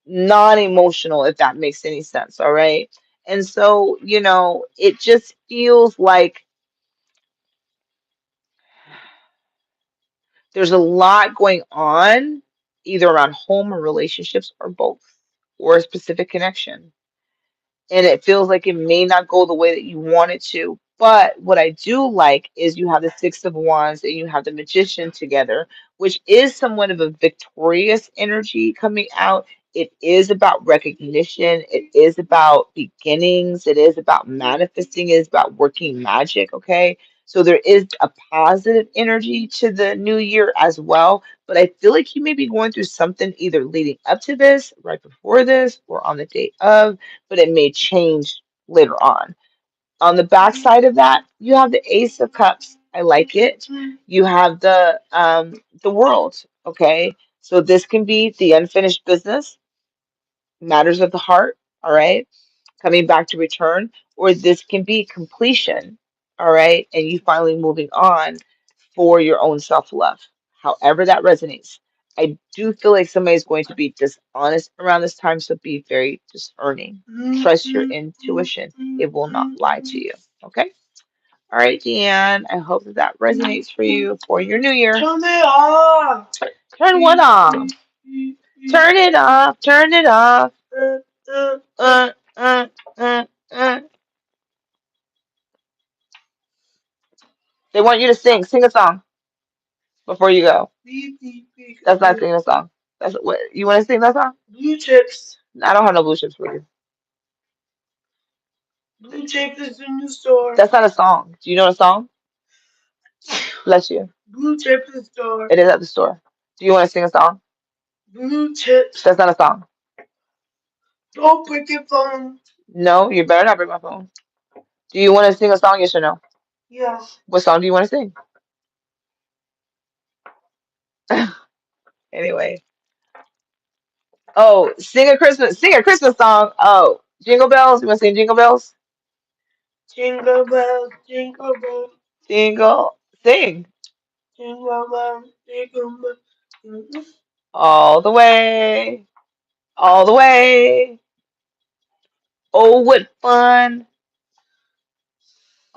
non-emotional, if that makes any sense, all right? And so, it just feels like there's a lot going on, either around home or relationships or both, or a specific connection. And it feels like it may not go the way that you want it to. But what I do like is you have the Six of Wands and you have the Magician together, which is somewhat of a victorious energy coming out. It is about recognition. It is about beginnings. It is about manifesting. It is about working magic. Okay. So there is a positive energy to the new year as well. But I feel like you may be going through something either leading up to this, right before this, or on the day of, but it may change later on. On the back side of that, you have the Ace of Cups. I like it. You have the World. Okay, so this can be the unfinished business, matters of the heart. All right, coming back to return, or this can be completion. All right, and you finally moving on for your own self love. However, that resonates. I do feel like somebody's going to be dishonest around this time, so be very discerning. Trust your intuition, it will not lie to you. Okay? All right, Deanne, I hope that that resonates for you for your new year. Turn it off. Turn what off? Turn it off. Turn it off. Uh, uh, uh, uh. They want you to sing. Sing a song before you go. That's not singing a song. That's what you want to sing that song? Blue chips. I don't have no blue chips for you. Blue chips is in the store. That's not a song. Do you know a song? Bless you. Blue chips in the store. It is at the store. Do you want to sing a song? Blue chips. That's not a song. Don't break your phone. No, you better not break my phone. Do you want to sing a song? Yes or no? Yeah. What song do you want to sing? Anyway. Oh, sing a Christmas song. Oh, Jingle Bells. You want to sing Jingle Bells? Jingle bells, jingle bells, Jingle. Sing. jingle bells, jingle bells. All the way. All the way. Oh, what fun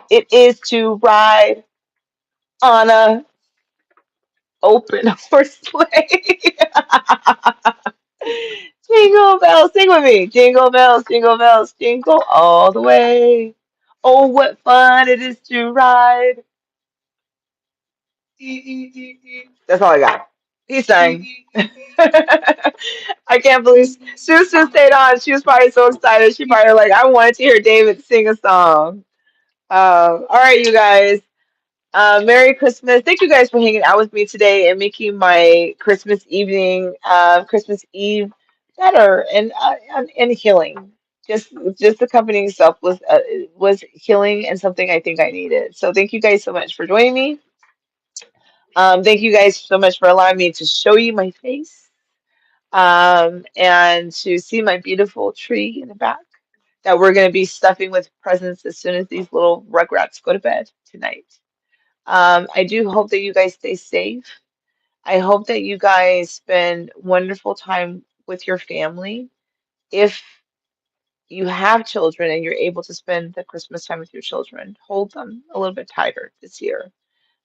it is to ride on a open horse sleigh. Jingle bells, sing with me. Jingle bells, jingle all the way. Oh, what fun it is to ride. That's all I got. He sang. I can't believe Susan stayed on. She was probably so excited. She probably like, I wanted to hear David sing a song. All right, you guys. Merry Christmas. Thank you guys for hanging out with me today and making my Christmas evening, Christmas Eve better and healing. Just accompanying stuff was healing and something I think I needed. So thank you guys so much for joining me. Thank you guys so much for allowing me to show you my face and to see my beautiful tree in the back that we're going to be stuffing with presents as soon as these little rugrats go to bed tonight. I do hope that you guys stay safe. I hope that you guys spend wonderful time with your family. If you have children and you're able to spend the Christmas time with your children, hold them a little bit tighter this year.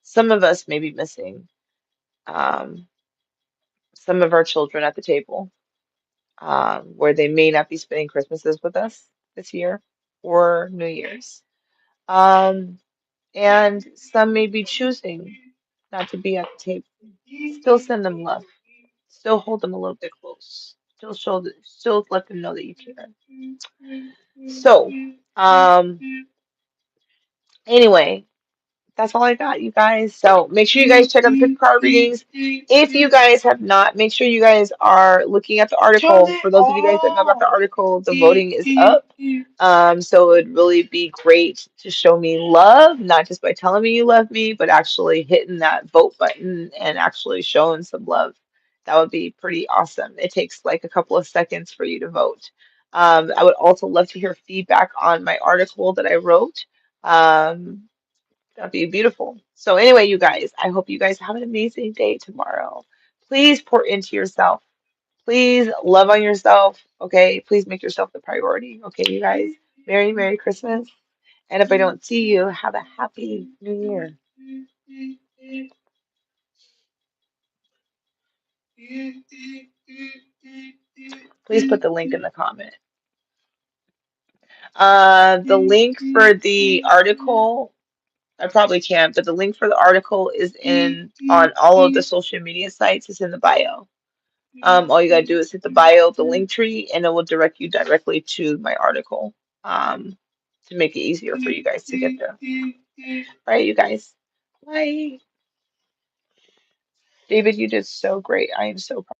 Some of us may be missing um, some of our children at the table, where they may not be spending Christmases with us this year or New Year's. Um, and some may be choosing not to be at the table. Still send them love. Still hold them a little bit close. Still let them know that you care. So, um, anyway, that's all I got, you guys. So make sure you guys check out the pick card readings. If you guys have not, make sure you guys are looking at the Turn article. it For those of you guys that know about the off. article, the voting is up. So it would really be great to show me love, not just by telling me you love me, but actually hitting that vote button and actually showing some love. That would be pretty awesome. It takes like a couple of seconds for you to vote. I would also love to hear feedback on my article that I wrote. Um, That'd be beautiful. So anyway, you guys, I hope you guys have an amazing day tomorrow. Please pour into yourself. Please love on yourself. Okay. Please make yourself the priority. Okay, you guys. Merry, Merry Christmas. And if I don't see you, have a happy new year. Please put the link in the comment. The link for the article, I probably can't, but the link for the article is in on all of the social media sites. It's in the bio. All you gotta do is hit the bio of the link tree, and it will direct you directly to my article. To make it easier for you guys to get there. All right, you guys. Bye. David, you did so great. I am so proud.